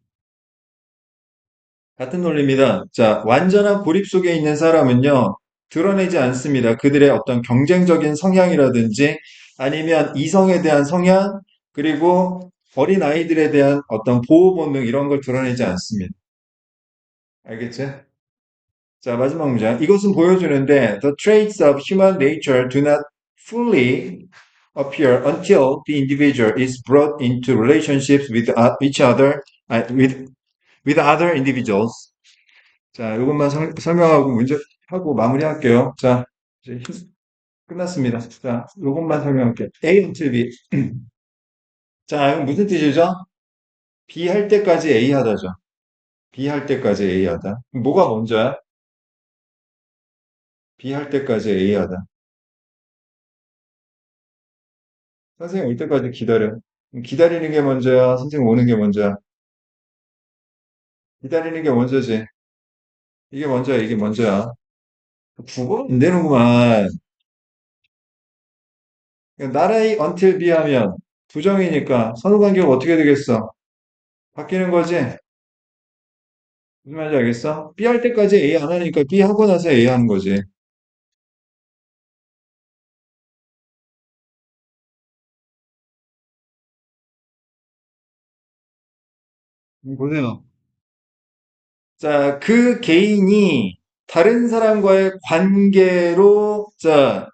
같은 논리입니다. 자, 완전한 고립 속에 있는 사람은요. 드러내지 않습니다. 그들의 어떤 경쟁적인 성향이라든지 아니면 이성에 대한 성향 그리고 어린 아이들에 대한 어떤 보호 본능 이런 걸 드러내지 않습니다. 알겠지? 자, 마지막 문장. 이것은 보여주는데 the traits of human nature do not fully appear until the individual is brought into relationships with each other, with other individuals. 자, 이것만 설명하고 문제 하고 마무리할게요. 자, 이제 끝났습니다. 자, 이것만 설명할게요. A until B. 자, 이건 무슨 뜻이죠? B 할 때까지 A 하다죠. B 할 때까지 A 하다. 뭐가 먼저야? B 할 때까지 A 하다. 선생님 올 때까지 기다려. 기다리는 게 먼저야? 선생님 오는 게 먼저야? 기다리는 게 먼저지. 이게 먼저야, 이게 먼저야. 국어 안 되는구만. 나라의 until B 하면 부정이니까 선후관계가 어떻게 되겠어? 바뀌는 거지? 무슨 말인지 알겠어? B 할 때까지 A 안 하니까 B 하고 나서 A 하는 거지. 보세요. 자, 그 개인이 다른 사람과의 관계로, 자,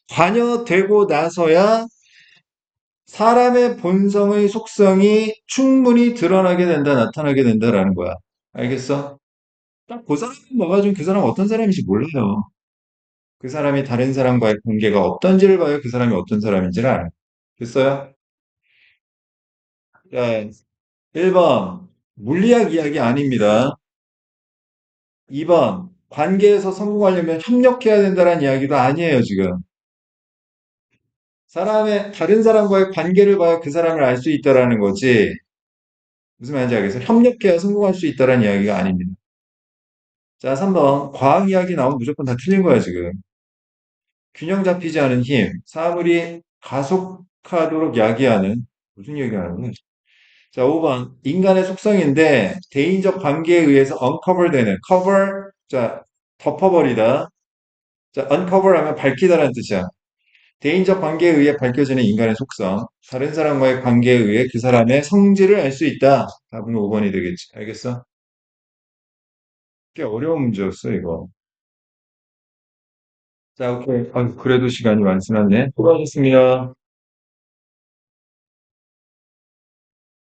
관여되고 나서야 사람의 본성의 속성이 충분히 드러나게 된다, 나타나게 된다라는 거야. 알겠어? 딱 그 사람 봐가지고 그 사람 어떤 사람인지 몰라요. 그 사람이 다른 사람과의 관계가 어떤지를 봐야 그 사람이 어떤 사람인지를 알아요. 됐어요? 자, 1번. 물리학 이야기 아닙니다. 2번. 관계에서 성공하려면 협력해야 된다는 이야기도 아니에요, 지금. 다른 사람과의 관계를 봐야 그 사람을 알 수 있다라는 거지. 무슨 말인지 알겠어요? 협력해야 성공할 수 있다는 이야기가 아닙니다. 자, 3번. 과학 이야기 나오면 무조건 다 틀린 거야, 지금. 균형 잡히지 않은 힘. 사물이 가속하도록 야기하는, 무슨 얘기하는 거야? 자, 5번. 인간의 속성인데, 대인적 관계에 의해서 uncover 되는, cover, 자, 덮어버리다. 자, uncover 하면 밝히다라는 뜻이야. 대인적 관계에 의해 밝혀지는 인간의 속성. 다른 사람과의 관계에 의해 그 사람의 성질을 알 수 있다. 답은 5번이 되겠지. 알겠어? 꽤 어려운 문제였어, 이거. 자, 오케이. 그래도 시간이 많이 지났네. 수고하셨습니다.